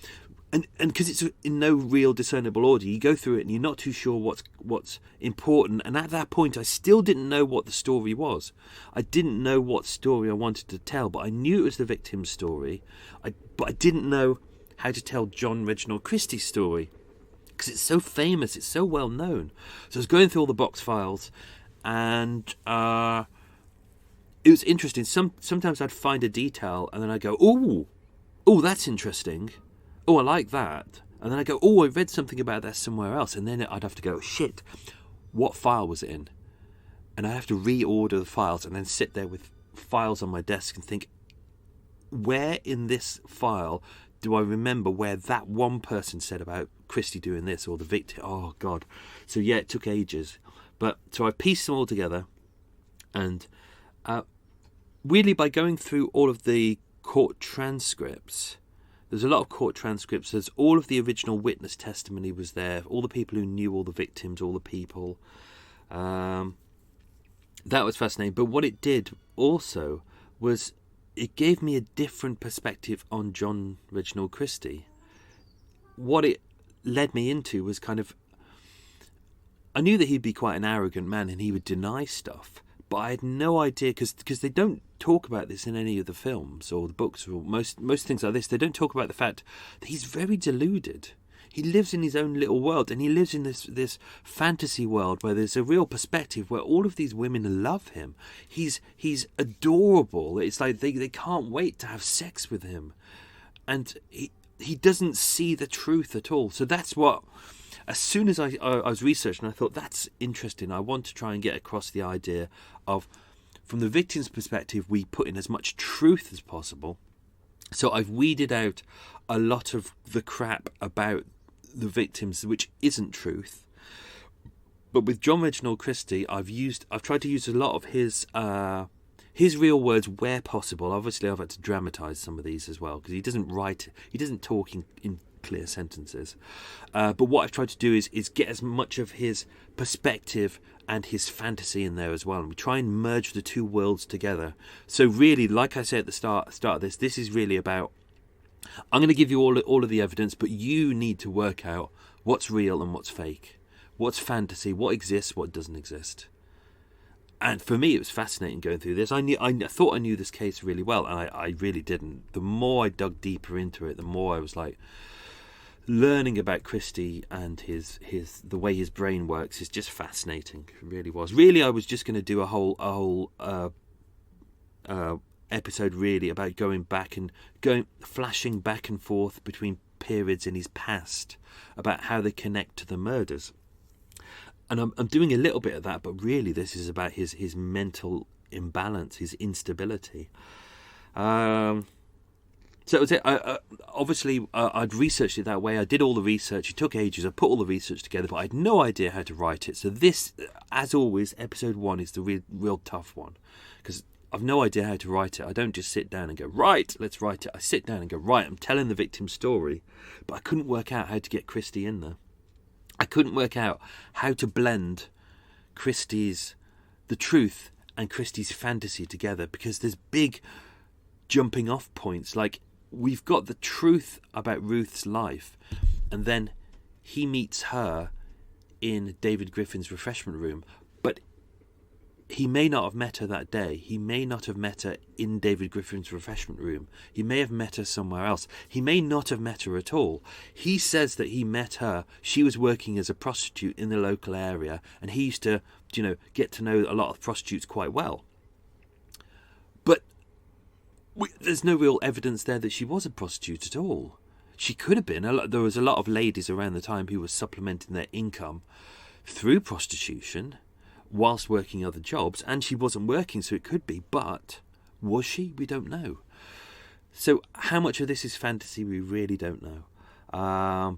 And because it's in no real discernible order, you go through it and you're not too sure what's important. And at that point, I still didn't know what the story was. I didn't know what story I wanted to tell, but I knew it was the victim's story. But I didn't know how to tell John Reginald Christie's story, because it's so famous, it's so well known. So I was going through all the box files, and it was interesting. Sometimes I'd find a detail, and then I'd go, oh, that's interesting. Oh, I like that. And then I go, oh, I read something about that somewhere else. And then I'd have to go, shit, what file was it in? And I'd have to reorder the files and then sit there with files on my desk and think, where in this file do I remember where that one person said about Christie doing this, or the victim? Oh, God. So, yeah, it took ages. So I pieced them all together. And weirdly, by going through all of the court transcripts, there's a lot of court transcripts. There's all of the original witness testimony was there. All the people who knew all the victims, all the people. That was fascinating. But what it did also was it gave me a different perspective on John Reginald Christie. What it led me into was kind of, I knew that he'd be quite an arrogant man and he would deny stuff. But I had no idea, because they don't talk about this in any of the films or the books or most things like this. They don't talk about the fact that he's very deluded. He lives in his own little world, and he lives in this fantasy world where there's a real perspective where all of these women love him. He's adorable. It's like they can't wait to have sex with him. And he doesn't see the truth at all. So that's what... As soon as I was researching, I thought, that's interesting. I want to try and get across the idea of, from the victim's perspective, we put in as much truth as possible. So I've weeded out a lot of the crap about the victims, which isn't truth. But with John Reginald Christie, I've tried to use a lot of his real words where possible. Obviously, I've had to dramatise some of these as well, because he doesn't talk in clear sentences, but what I've tried to do is get as much of his perspective and his fantasy in there as well, and we try and merge the two worlds together. So really, like I said at the start of this is really about, I'm going to give you all of the evidence, but you need to work out what's real and what's fake, what's fantasy, what exists, what doesn't exist. And for me, it was fascinating going through this. I thought I knew this case really well, and I really didn't. The more I dug deeper into it, the more I was like, learning about Christie and the way his brain works is just fascinating. It really was. Really, I was just going to do a whole episode really about going flashing back and forth between periods in his past, about how they connect to the murders. And I'm doing a little bit of that, but really this is about his mental imbalance, his instability. So it was it. Obviously, I'd researched it that way. I did all the research. It took ages. I put all the research together, but I had no idea how to write it. So this, as always, episode 1 is the real tough one, because I've no idea how to write it. I don't just sit down and go, right, let's write it. I sit down and go, right, I'm telling the victim's story. But I couldn't work out how to get Christie in there. I couldn't work out how to blend the truth and Christie's fantasy together, because there's big jumping off points. Like, we've got the truth about Ruth's life, and then he meets her in David Griffin's refreshment room, but he may not have met her that day. He may not have met her in David Griffin's refreshment room. He may have met her somewhere else. He may not have met her at all. He says that he met her. She was working as a prostitute in the local area, and he used to, get to know a lot of prostitutes quite well. But there's no real evidence there that she was a prostitute at all. She could have been. There was a lot of ladies around the time who were supplementing their income through prostitution whilst working other jobs, and she wasn't working, so it could be. But was she? We don't know. So how much of this is fantasy? We really don't know.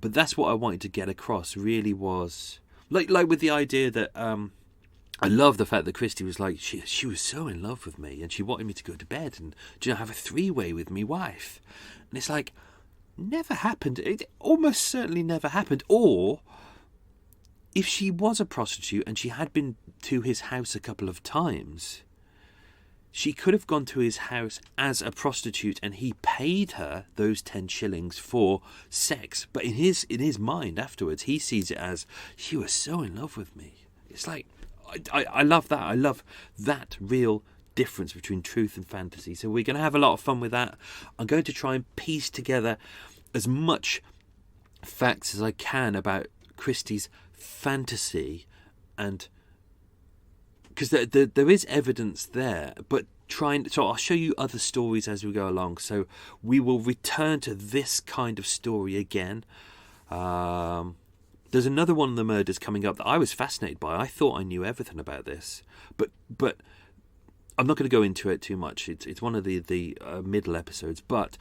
But that's what I wanted to get across. Really was like with the idea that I love the fact that Christie was like, she was so in love with me, and she wanted me to go to bed and have a 3-way with me wife. And it's like, never happened. It almost certainly never happened. Or if she was a prostitute and she had been to his house a couple of times, she could have gone to his house as a prostitute and he paid her those 10 shillings for sex. But in his mind afterwards, he sees it as, she was so in love with me. It's like, I love that. I love that real difference between truth and fantasy. So we're going to have a lot of fun with that. I'm going to try and piece together as much facts as I can about Christie's fantasy, and because there is evidence there, but so I'll show you other stories as we go along. So we will return to this kind of story again. There's another one of the murders coming up that I was fascinated by. I thought I knew everything about this, but I'm not going to go into it too much. It's one of the middle episodes, but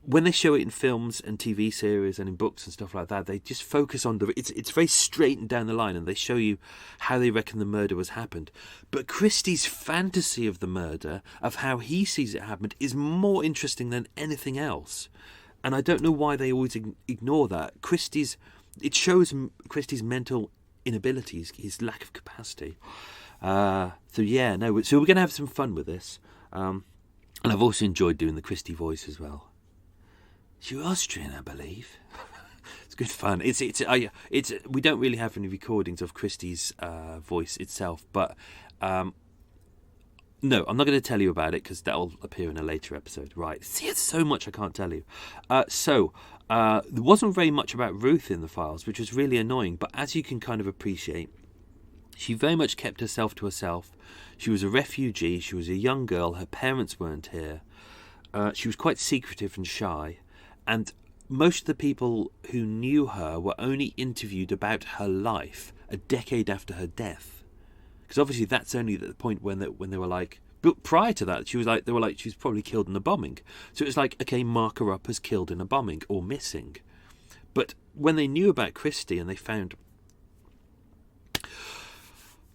when they show it in films and TV series and in books and stuff like that, they just focus on it's very straight and down the line, and they show you how they reckon the murder was happened. But Christie's fantasy of the murder, of how he sees it happened, is more interesting than anything else. And I don't know why they always ignore that. It shows Christie's mental inabilities, his lack of capacity. So we're going to have some fun with this. And I've also enjoyed doing the Christie voice as well. You're Austrian, I believe. It's good fun. It's we don't really have any recordings of Christie's voice itself, but no, I'm not going to tell you about it because that'll appear in a later episode. Right? See, it's so much I can't tell you. There wasn't very much about Ruth in the files, which was really annoying. But as you can kind of appreciate, she very much kept herself to herself. She was a refugee. She was a young girl. Her parents weren't here. She was quite secretive and shy. And most of the people who knew her were only interviewed about her life a decade after her death. Because obviously that's only the point when they were like... But prior to that, she was probably killed in a bombing. So it was like, okay, mark her up as killed in a bombing or missing. But when they knew about Christie and they found...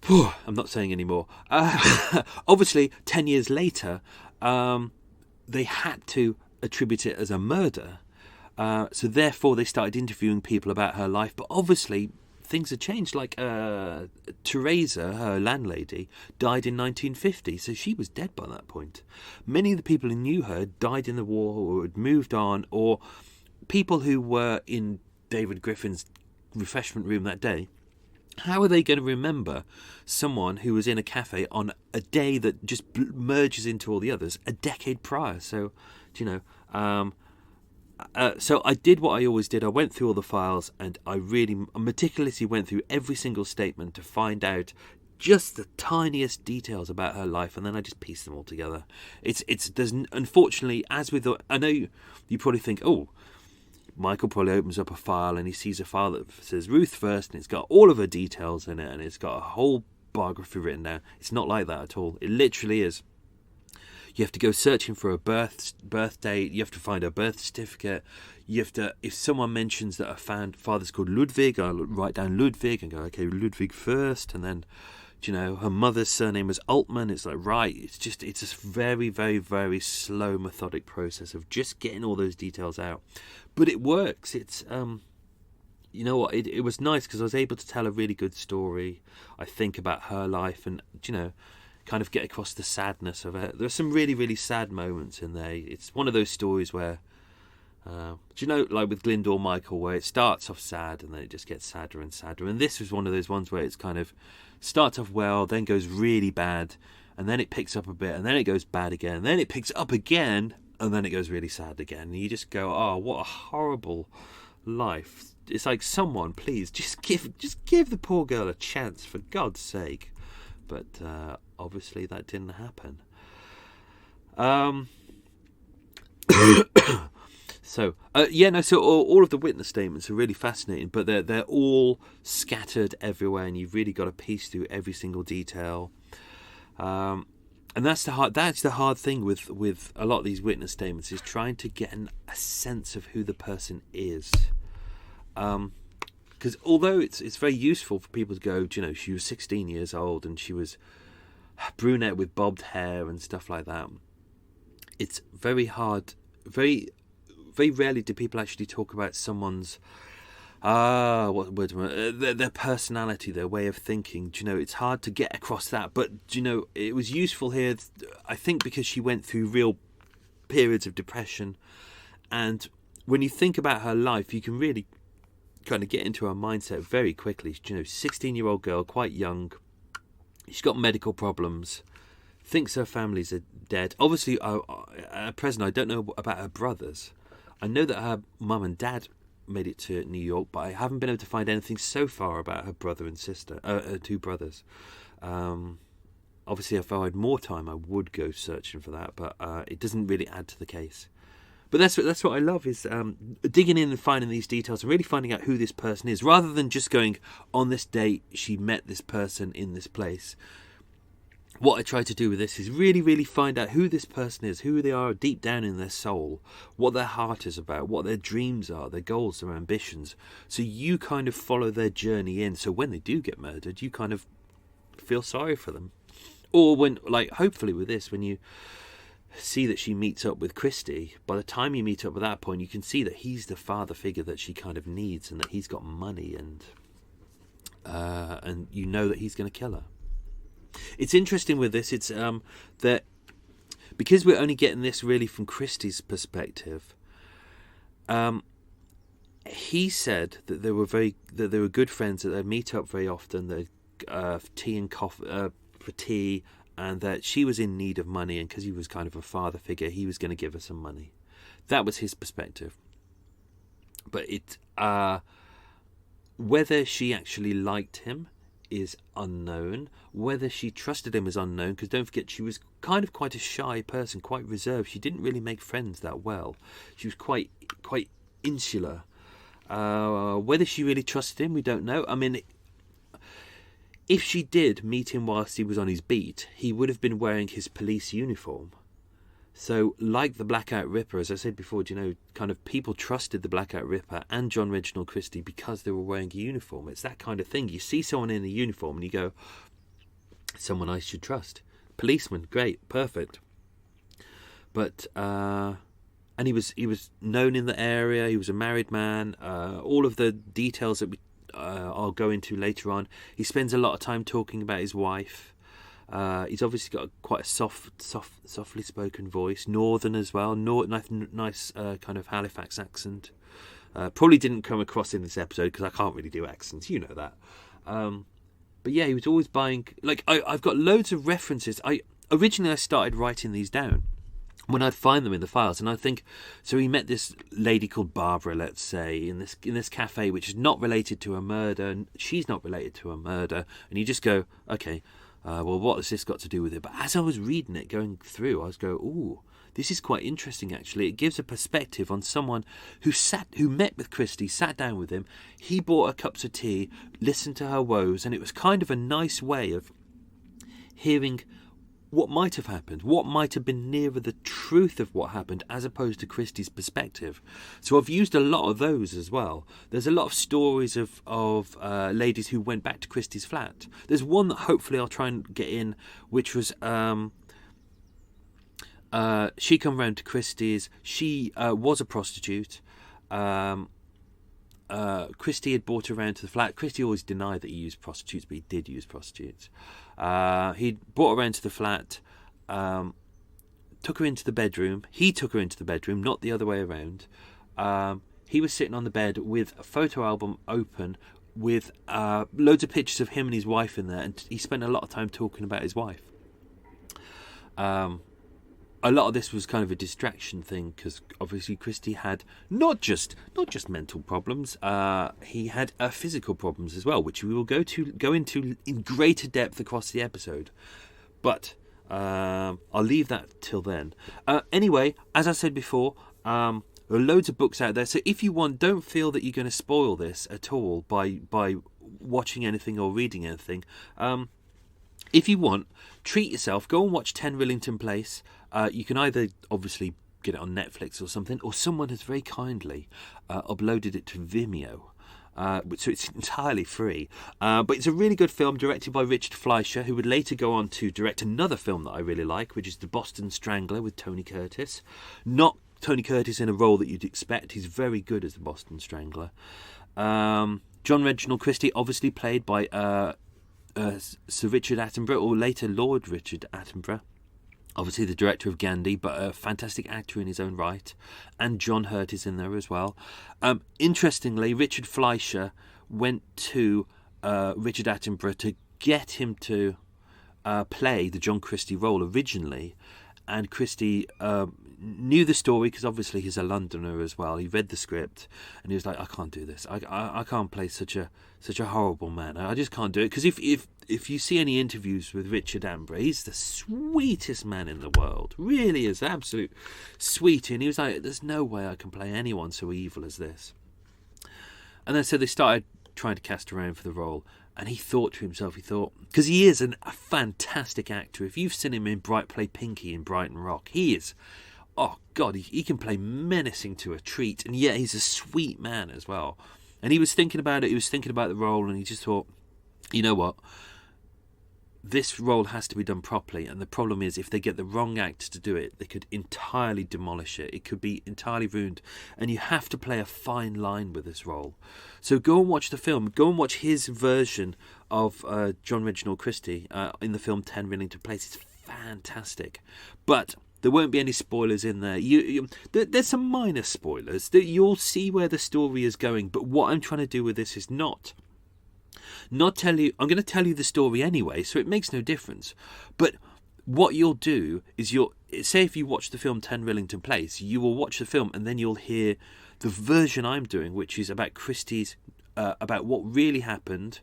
I'm not saying anymore. Obviously, 10 years later, they had to attribute it as a murder, so therefore they started interviewing people about her life. But obviously things had changed. Like Teresa, her landlady, died in 1950, so she was dead by that point. Many of the people who knew her died in the war or had moved on, or people who were in David Griffin's refreshment room that day. How are they going to remember someone who was in a cafe on a day that just merges into all the others a decade prior? So, so I did what I always did. I went through all the files and I really meticulously went through every single statement to find out, just the tiniest details about her life, and then I just piece them all together. There's unfortunately, as with I know you probably think, oh, Michael probably opens up a file and he sees a file that says Ruth First, and it's got all of her details in it, and it's got a whole biography written down. It's not like that at all. It literally is. You have to go searching for a birth date. You have to find a birth certificate. You have to, if someone mentions that her father's called Ludwig, I'll write down Ludwig and go, okay, Ludwig First, and then, her mother's surname was Altman. It's like, right, it's a very, very, very slow, methodic process of just getting all those details out. But it works. It's, you know what, it was nice because I was able to tell a really good story, I think, about her life and, kind of get across the sadness of it. There's some really, really sad moments in there. It's one of those stories where, like with Glyndor Michael, where it starts off sad and then it just gets sadder and sadder. And this was one of those ones where it's kind of starts off well, then goes really bad, and then it picks up a bit, and then it goes bad again, and then it picks up again, and then it goes really sad again. And you just go, oh, what a horrible life. It's like, someone, please, just give the poor girl a chance, for God's sake. But obviously that didn't happen. So all of the witness statements are really fascinating, but they're all scattered everywhere, and you've really got to piece through every single detail. And that's the hard thing with a lot of these witness statements, is trying to get a sense of who the person is. Because although it's very useful for people to go, she was 16 years old and she was brunette with bobbed hair and stuff like that, it's very hard, very, very rarely do people actually talk about someone's their personality, their way of thinking. It's hard to get across that, but it was useful here, I think, because she went through real periods of depression, and when you think about her life, you can really kind of get into her mindset very quickly. 16-year-old girl, quite young. She's got medical problems. Thinks her family's dead. Obviously, at present, I don't know about her brothers. I know that her mum and dad made it to New York, but I haven't been able to find anything so far about her brother and sister, her two brothers. Obviously, if I had more time, I would go searching for that, but it doesn't really add to the case. But that's what I love, is digging in and finding these details and really finding out who this person is, rather than just going, on this date she met this person in this place. What I try to do with this is really, really find out who this person is, who they are deep down in their soul, what their heart is about, what their dreams are, their goals, their ambitions. So you kind of follow their journey in, so when they do get murdered, you kind of feel sorry for them. Or when, like, hopefully with this, when you see that she meets up with Christie, by the time you meet up at that point, you can see that he's the father figure that she kind of needs, and that he's got money, and you know that he's going to kill her. It's interesting with this, it's that because we're only getting this really from Christie's perspective, he said that they were good friends, that they'd meet up very often, they'd tea and coffee for tea, and that she was in need of money, and because he was kind of a father figure, he was going to give her some money. That was his perspective. But whether she actually liked him is unknown. Whether she trusted him is unknown, because don't forget, she was kind of quite a shy person, quite reserved. She didn't really make friends that well. She was quite insular. Whether she really trusted him, we don't know. I mean, if she did meet him whilst he was on his beat, he would have been wearing his police uniform. So, like the Blackout Ripper, as I said before, kind of people trusted the Blackout Ripper and John Reginald Christie because they were wearing a uniform. It's that kind of thing. You see someone in a uniform and you go, someone I should trust. Policeman, great, perfect. But, and he was known in the area, he was a married man, all of the details that I'll go into later on. He spends a lot of time talking about his wife. He's obviously got quite a softly spoken voice, northern as well, nice kind of Halifax accent. Probably didn't come across in this episode because I can't really do accents, you know that. But yeah, he was always buying. Like I've got loads of references. Originally I started writing these down when I'd find them in the files, and I think, so he met this lady called Barbara, let's say, in this cafe, which is not related to a murder, and she's not related to a murder, and you just go, okay, well, what has this got to do with it? But as I was reading it, going through, I was going, ooh, this is quite interesting, actually. It gives a perspective on someone who met with Christie, sat down with him, he bought her cups of tea, listened to her woes, and it was kind of a nice way of hearing what might have happened, what might have been nearer the truth of what happened, as opposed to Christie's perspective. So I've used a lot of those as well. There's a lot of stories of ladies who went back to Christie's flat. There's one that hopefully I'll try and get in, which was she come round to Christie's. She was a prostitute. Christie had brought her around to the flat. Christie always denied that he used prostitutes, but he did use prostitutes. He'd brought her around to the flat, took her into the bedroom. He took her into the bedroom, not the other way around. He was sitting on the bed with a photo album open with loads of pictures of him and his wife in there, and he spent a lot of time talking about his wife. A lot of this was kind of a distraction thing, because obviously Christie had not just mental problems. He had physical problems as well, which we will go into in greater depth across the episode. But I'll leave that till then. Anyway, as I said before, there are loads of books out there. So if you want, don't feel that you're going to spoil this at all by watching anything or reading anything. If you want, treat yourself. Go and watch 10 Rillington Place. You can either obviously get it on Netflix or something, or someone has very kindly uploaded it to Vimeo. So it's entirely free. But it's a really good film directed by Richard Fleischer, who would later go on to direct another film that I really like, which is The Boston Strangler with Tony Curtis. Not Tony Curtis in a role that you'd expect. He's very good as the Boston Strangler. John Reginald Christie, obviously played by Sir Richard Attenborough, or later Lord Richard Attenborough. Obviously the director of Gandhi, but a fantastic actor in his own right. And John Hurt is in there as well. Interestingly, Richard Fleischer went to Richard Attenborough to get him to play the John Christie role originally. And Christie knew the story, because obviously he's a Londoner as well. He read the script and he was like, I can't do this. I can't play such a horrible man. I just can't do it. Because if you see any interviews with Richard Attenborough, he's the sweetest man in the world. Really is, absolute sweetie. And he was like, there's no way I can play anyone so evil as this. And then so they started trying to cast around for the role. And he thought to himself, because he is a fantastic actor. If you've seen him in Play Pinky in Brighton Rock, he is, oh God, he can play menacing to a treat. And yet he's a sweet man as well. And he was thinking about it, he was thinking about the role, and he just thought, you know what? This role has to be done properly, and the problem is if they get the wrong actor to do it, they could entirely demolish it. It could be entirely ruined, and you have to play a fine line with this role. So go and watch the film. Go and watch his version of John Reginald Christie in the film 10 Rillington Place. It's fantastic. But there won't be any spoilers in there. There's some minor spoilers. You'll see where the story is going, but what I'm trying to do with this is not tell you. I'm going to tell you the story anyway, so it makes no difference. But what you'll do is say if you watch the film 10 Rillington Place, you will watch the film and then you'll hear the version I'm doing, which is about Christie's, about what really happened,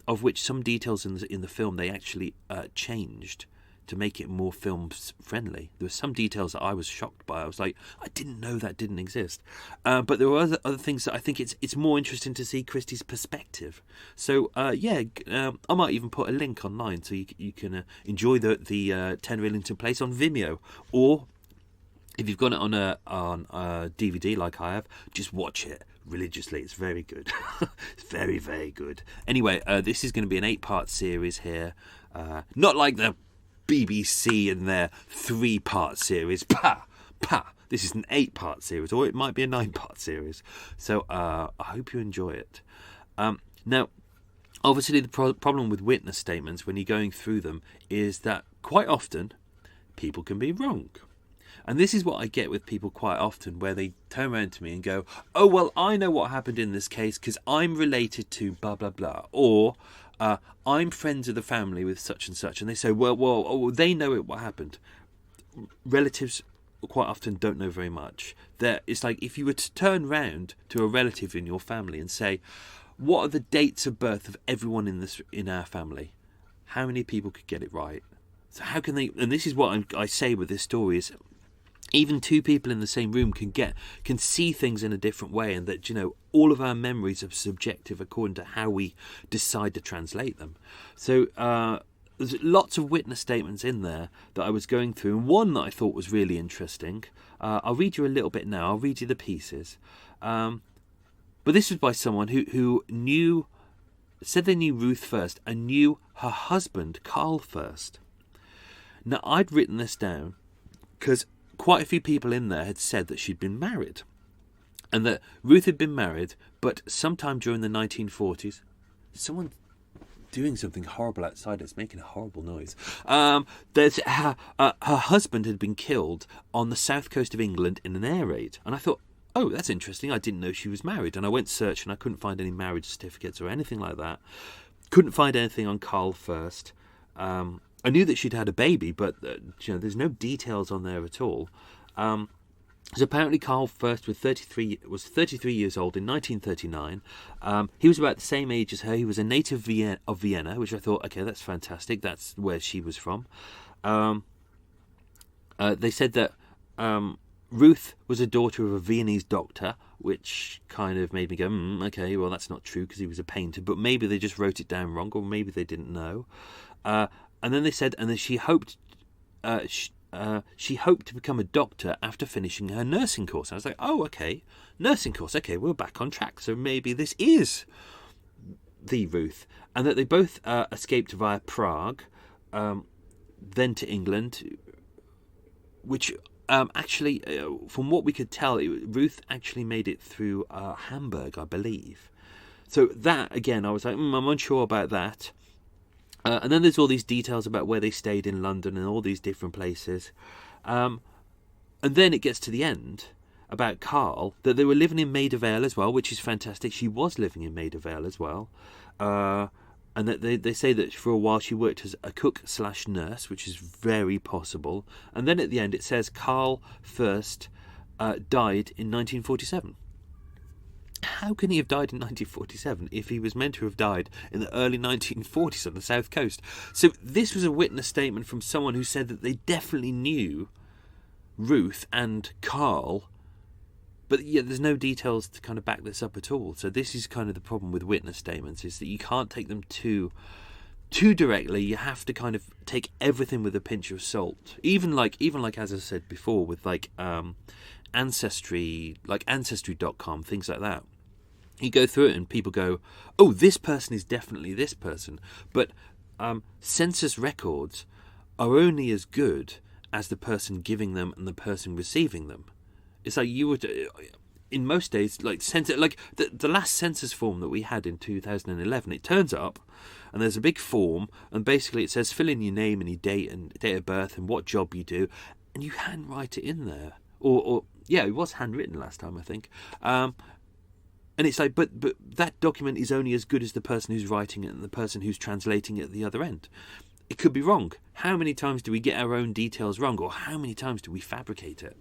of which some details in the film they actually changed to make it more film friendly. There were some details that I was shocked by. I was like, I didn't know that didn't exist. But there were other things that I think it's more interesting to see Christie's perspective. So I might even put a link online so you can enjoy the 10 Rillington Place on Vimeo, or if you've got it on a DVD like I have, just watch it religiously. It's very good. It's very, very good. Anyway, this is going to be an 8-part series here. Not like the BBC and their 3-part series. This is an 8-part series, or it might be a 9-part series. So I hope you enjoy it. Now, obviously the problem with witness statements when you're going through them is that quite often people can be wrong. And this is what I get with people quite often, where they turn around to me and go, oh, well, I know what happened in this case because I'm related to blah, blah, blah. Or I'm friends of the family with such and such. And they say, well, they know what happened. Relatives quite often don't know very much. It's like if you were to turn round to a relative in your family and say, what are the dates of birth of everyone in our family? How many people could get it right? So how can they? And this is what I say with this story is, even two people in the same room can see things in a different way, and that, all of our memories are subjective according to how we decide to translate them. So there's lots of witness statements in there that I was going through, and one that I thought was really interesting. I'll read you a little bit now. I'll read you the pieces. But this was by someone who said they knew Ruth First and knew her husband, Carl First. Now, I'd written this down because quite a few people in there had said that she'd been married, and that Ruth had been married, but sometime during the 1940s, someone doing something horrible outside. It's making a horrible noise. Her husband had been killed on the south coast of England in an air raid, and I thought, oh, that's interesting. I didn't know she was married, and I went searching. I couldn't find any marriage certificates or anything like that. Couldn't find anything on Carl First. I knew that she'd had a baby, but there's no details on there at all. So apparently Carl First was 33 years old in 1939. He was about the same age as her. He was a native of Vienna, which I thought, okay, that's fantastic. That's where she was from. They said that Ruth was a daughter of a Viennese doctor, which kind of made me go, okay, well, that's not true because he was a painter, but maybe they just wrote it down wrong, or maybe they didn't know. And then they said, and then she hoped to become a doctor after finishing her nursing course. And I was like, oh, okay, nursing course. Okay, we're back on track. So maybe this is the Ruth. And that they both escaped via Prague, then to England, which actually, from what we could tell, Ruth actually made it through Hamburg, I believe. So that, again, I was like, I'm unsure about that. And then there's all these details about where they stayed in London and all these different places. And then it gets to the end about Carl, that they were living in Maida Vale as well, which is fantastic. She was living in Maida Vale as well. And that they say that for a while she worked as a cook/nurse, which is very possible. And then at the end it says Carl First died in 1947. How can he have died in 1947 if he was meant to have died in the early 1940s on the south coast? So this was a witness statement from someone who said that they definitely knew Ruth and Carl, but yet there's no details to kind of back this up at all. So this is kind of the problem with witness statements, is that you can't take them too directly. You have to kind of take everything with a pinch of salt. Even like as I said before, with Ancestry, like Ancestry.com, things like that. You go through it and people go, oh, this person is definitely this person. But census records are only as good as the person giving them and the person receiving them. It's like you would, in most days, like the last census form that we had in 2011, it turns up and there's a big form, and basically it says fill in your name and your date of birth and what job you do, and you handwrite it in there. Or yeah, it was handwritten last time, I think. And it's like, but that document is only as good as the person who's writing it and the person who's translating it at the other end. It could be wrong. How many times do we get our own details wrong, or how many times do we fabricate it?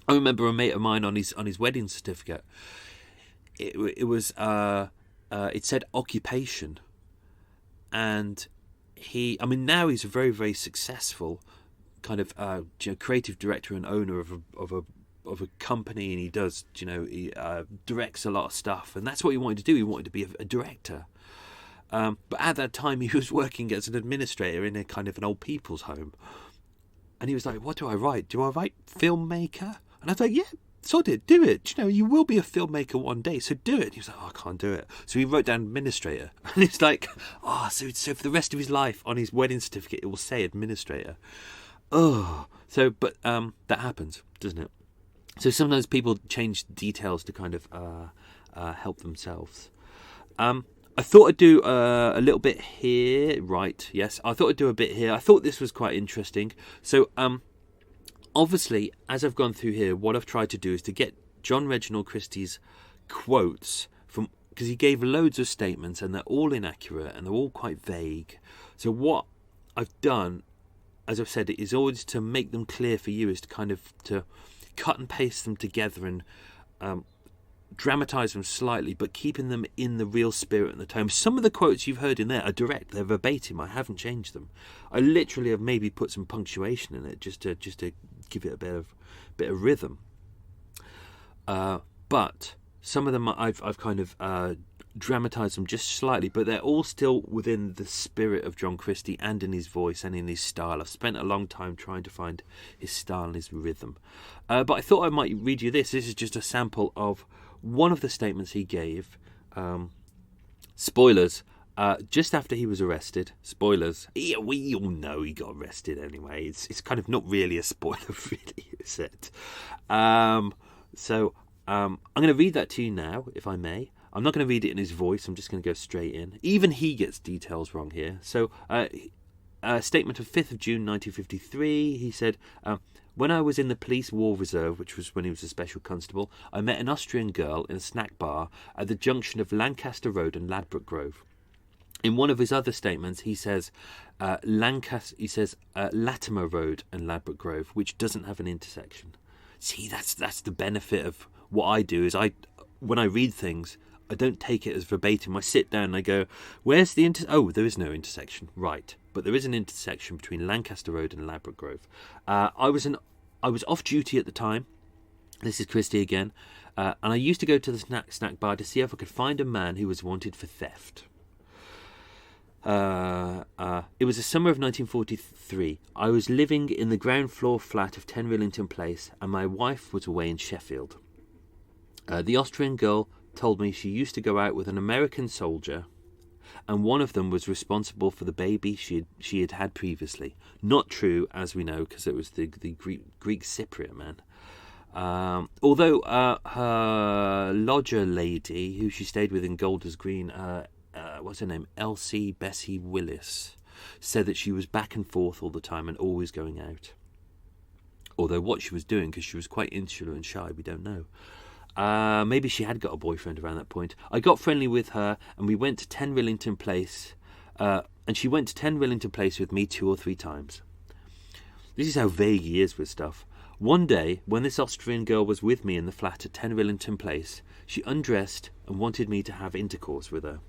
I remember a mate of mine on his wedding certificate. It was it said occupation, and now he's a very, very successful kind of creative director and owner of a company, and he does he directs a lot of stuff, and that's what he wanted to do. He wanted to be a director, but at that time he was working as an administrator in a kind of an old people's home, and he was like, what do I write? Do I write filmmaker? And I was like, yeah, sod it, do it. You will be a filmmaker one day, so do it. And he was like, oh, I can't do it. So he wrote down administrator, and it's like, so for the rest of his life on his wedding certificate it will say administrator. Oh, so but that happens, doesn't it? So sometimes people change details to kind of help themselves. I thought I'd do a little bit here. Right, yes, I thought I'd do a bit here. I thought this was quite interesting. So obviously, as I've gone through here, what I've tried to do is to get John Reginald Christie's quotes from, because he gave loads of statements and they're all inaccurate and they're all quite vague. So what I've done as I've said, it is always to make them clear for you, is to kind of to cut and paste them together and dramatise them slightly, but keeping them in the real spirit and the tone. Some of the quotes you've heard in there are direct; they're verbatim. I haven't changed them. I literally have maybe put some punctuation in it just to give it a bit of rhythm. But some of them I've kind of dramatised them just slightly, but they're all still within the spirit of John Christie and in his voice and in his style. I've spent a long time trying to find his style and his rhythm. But I thought I might read you this. This is just a sample of one of the statements he gave. Spoilers. Just after he was arrested. Spoilers. Yeah, we all know he got arrested anyway. It's kind of not really a spoiler, really, is it? So I'm going to read that to you now, if I may. I'm not going to read it in his voice. I'm just going to go straight in. Even he gets details wrong here. So, a statement of 5th of June 1953, he said, when I was in the police war reserve, which was when he was a special constable, I met an Austrian girl in a snack bar at the junction of Lancaster Road and Ladbroke Grove. In one of his other statements, he says Latimer Road and Ladbroke Grove, which doesn't have an intersection. See, that's the benefit of what I do, is when I read things, I don't take it as verbatim. I sit down and I go, where's the oh, there is no intersection. Right. But there is an intersection between Lancaster Road and Ladbroke Grove. I was off duty at the time. This is Christie again. And I used to go to the snack bar to see if I could find a man who was wanted for theft. It was the summer of 1943. I was living in the ground floor flat of 10 Rillington Place, and my wife was away in Sheffield. The Austrian girl told me she used to go out with an American soldier, and one of them was responsible for the baby she had previously. Not true, as we know, because it was the Greek Cypriot man. Although her lodger lady, who she stayed with in Golders Green, what's her name, Elsie Bessie Willis, said that she was back and forth all the time and always going out. Although what she was doing, because she was quite insular and shy, we don't know. Maybe she had got a boyfriend around that point. I got friendly with her, and we went to 10 Rillington Place, and she went to 10 Rillington Place with me 2 or 3 times. This is how vague he is with stuff. One day, when this Austrian girl was with me in the flat at 10 Rillington Place, she undressed and wanted me to have intercourse with her.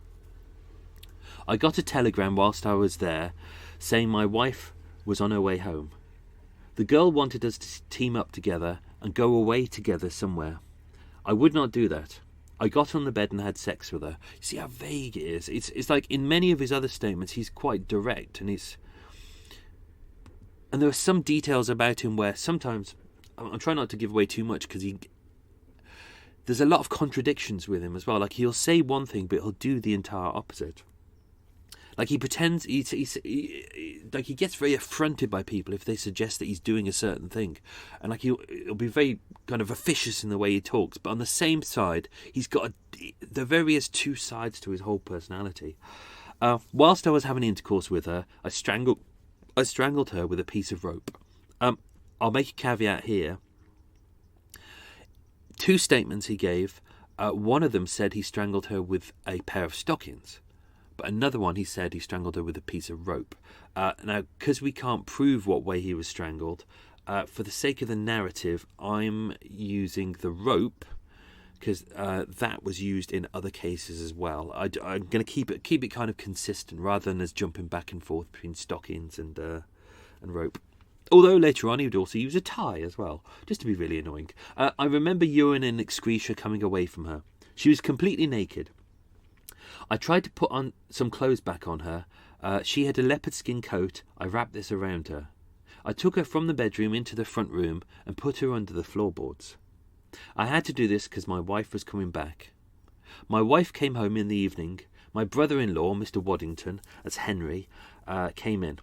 I got a telegram whilst I was there, saying my wife was on her way home. The girl wanted us to team up together and go away together somewhere. I would not do that. I got on the bed and had sex with her. See how vague it is? It's like in many of his other statements, he's quite direct, and there are some details about him where sometimes, I'm trying not to give away too much, because there's a lot of contradictions with him as well. Like, he'll say one thing, but he'll do the entire opposite. Like, he pretends, he gets very affronted by people if they suggest that he's doing a certain thing. And, like, he'll be very kind of officious in the way he talks. But on the same side, there is 2 sides to his whole personality. Whilst I was having intercourse with her, I strangled her with a piece of rope. I'll make a caveat here. 2 statements he gave. One of them said he strangled her with a pair of stockings. But another one, he said he strangled her with a piece of rope. Now, because we can't prove what way he was strangled, for the sake of the narrative, I'm using the rope, because that was used in other cases as well. I'm going to keep it kind of consistent, rather than as jumping back and forth between stockings and rope. Although later on he would also use a tie as well, just to be really annoying. I remember urine and excreta coming away from her. She was completely naked. I tried to put on some clothes back on her. She had a leopard skin coat. I wrapped this around her. I took her from the bedroom into the front room and put her under the floorboards. I had to do this because my wife was coming back. My wife came home in the evening. My brother-in-law, Mr. Waddington, as Henry, came in.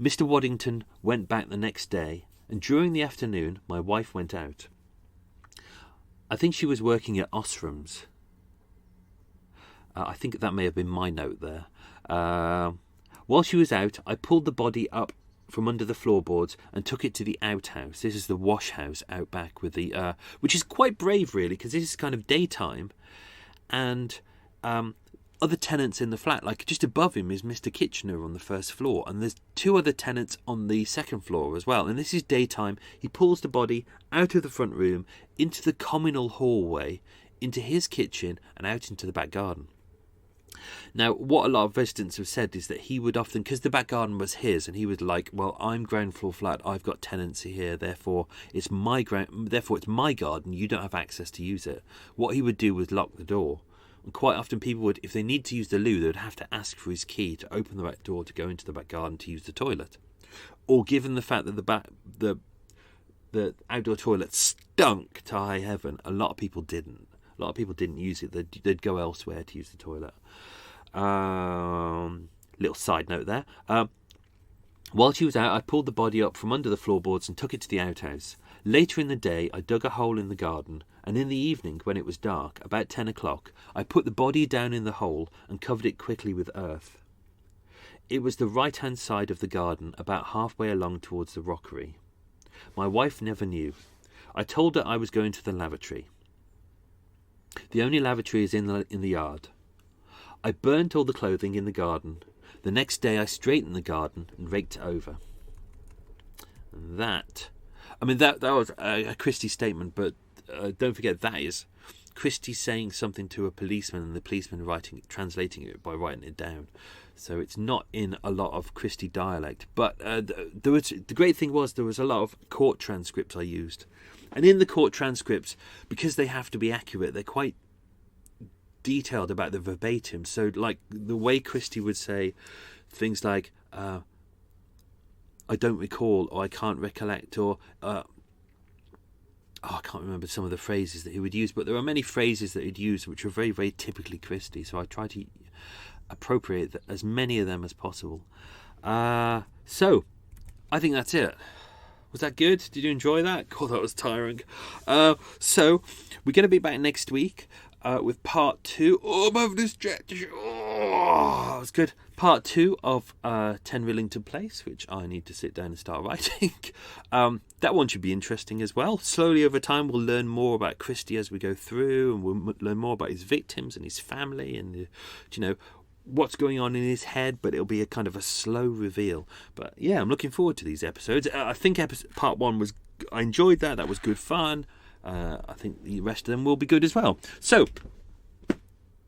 Mr. Waddington went back the next day, and during the afternoon my wife went out. I think she was working at Osram's. I think that may have been my note there. While she was out, I pulled the body up from under the floorboards and took it to the outhouse. This is the wash house out back, with the which is quite brave, really, because this is kind of daytime, and other tenants in the flat. Like just above him is Mr. Kitchener on the first floor, and there's 2 other tenants on the second floor as well. And this is daytime. He pulls the body out of the front room into the communal hallway, into his kitchen, and out into the back garden. Now, what a lot of residents have said is that he would often, because the back garden was his, and he was like, well, I'm ground floor flat, I've got tenancy here, therefore it's my garden, you don't have access to use it. What he would do was lock the door. And quite often people would, if they need to use the loo, they would have to ask for his key to open the back door to go into the back garden to use the toilet. Or given the fact that the outdoor toilet stunk to high heaven, a lot of people didn't. A lot of people didn't use it. They'd go elsewhere to use the toilet. Little side note there. While she was out, I pulled the body up from under the floorboards and took it to the outhouse. Later in the day, I dug a hole in the garden, and in the evening, when it was dark, about 10 o'clock, I put the body down in the hole and covered it quickly with earth. It was the right-hand side of the garden, about halfway along towards the rockery. My wife never knew. I told her I was going to the lavatory. The only lavatory is in the yard. I burnt all the clothing in the garden. The next day I straightened the garden and raked it over. And that was a Christie statement, but don't forget that is Christie saying something to a policeman and the policeman translating it by writing it down. So it's not in a lot of Christie dialect. But the great thing was there was a lot of court transcripts I used. And in the court transcripts, because they have to be accurate, they're quite detailed about the verbatim. So like the way Christie would say things like, I don't recall, or I can't recollect, or I can't remember some of the phrases that he would use, but there are many phrases that he'd use which are very, very typically Christie. So I try to appropriate as many of them as possible. So I think that's it. Was that good? Did you enjoy that? God, that was tiring. So we're going to be back next week with part 2. Oh, I'm having this stretch. Oh, that was good. Part 2 of 10 Rillington Place, which I need to sit down and start writing. That one should be interesting as well. Slowly over time, we'll learn more about Christie as we go through, and we'll learn more about his victims and his family, and what's going on in his head, but it'll be a kind of a slow reveal. But yeah, I'm looking forward to these episodes. I think part 1 I enjoyed that was good fun. I think the rest of them will be good as well. So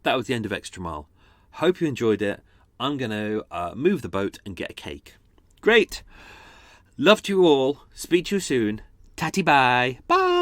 that was the end of Extra Mile. Hope you enjoyed it. I'm going to move the boat and get a cake. Great. Love to you all. Speak to you soon. Tatty bye. Bye.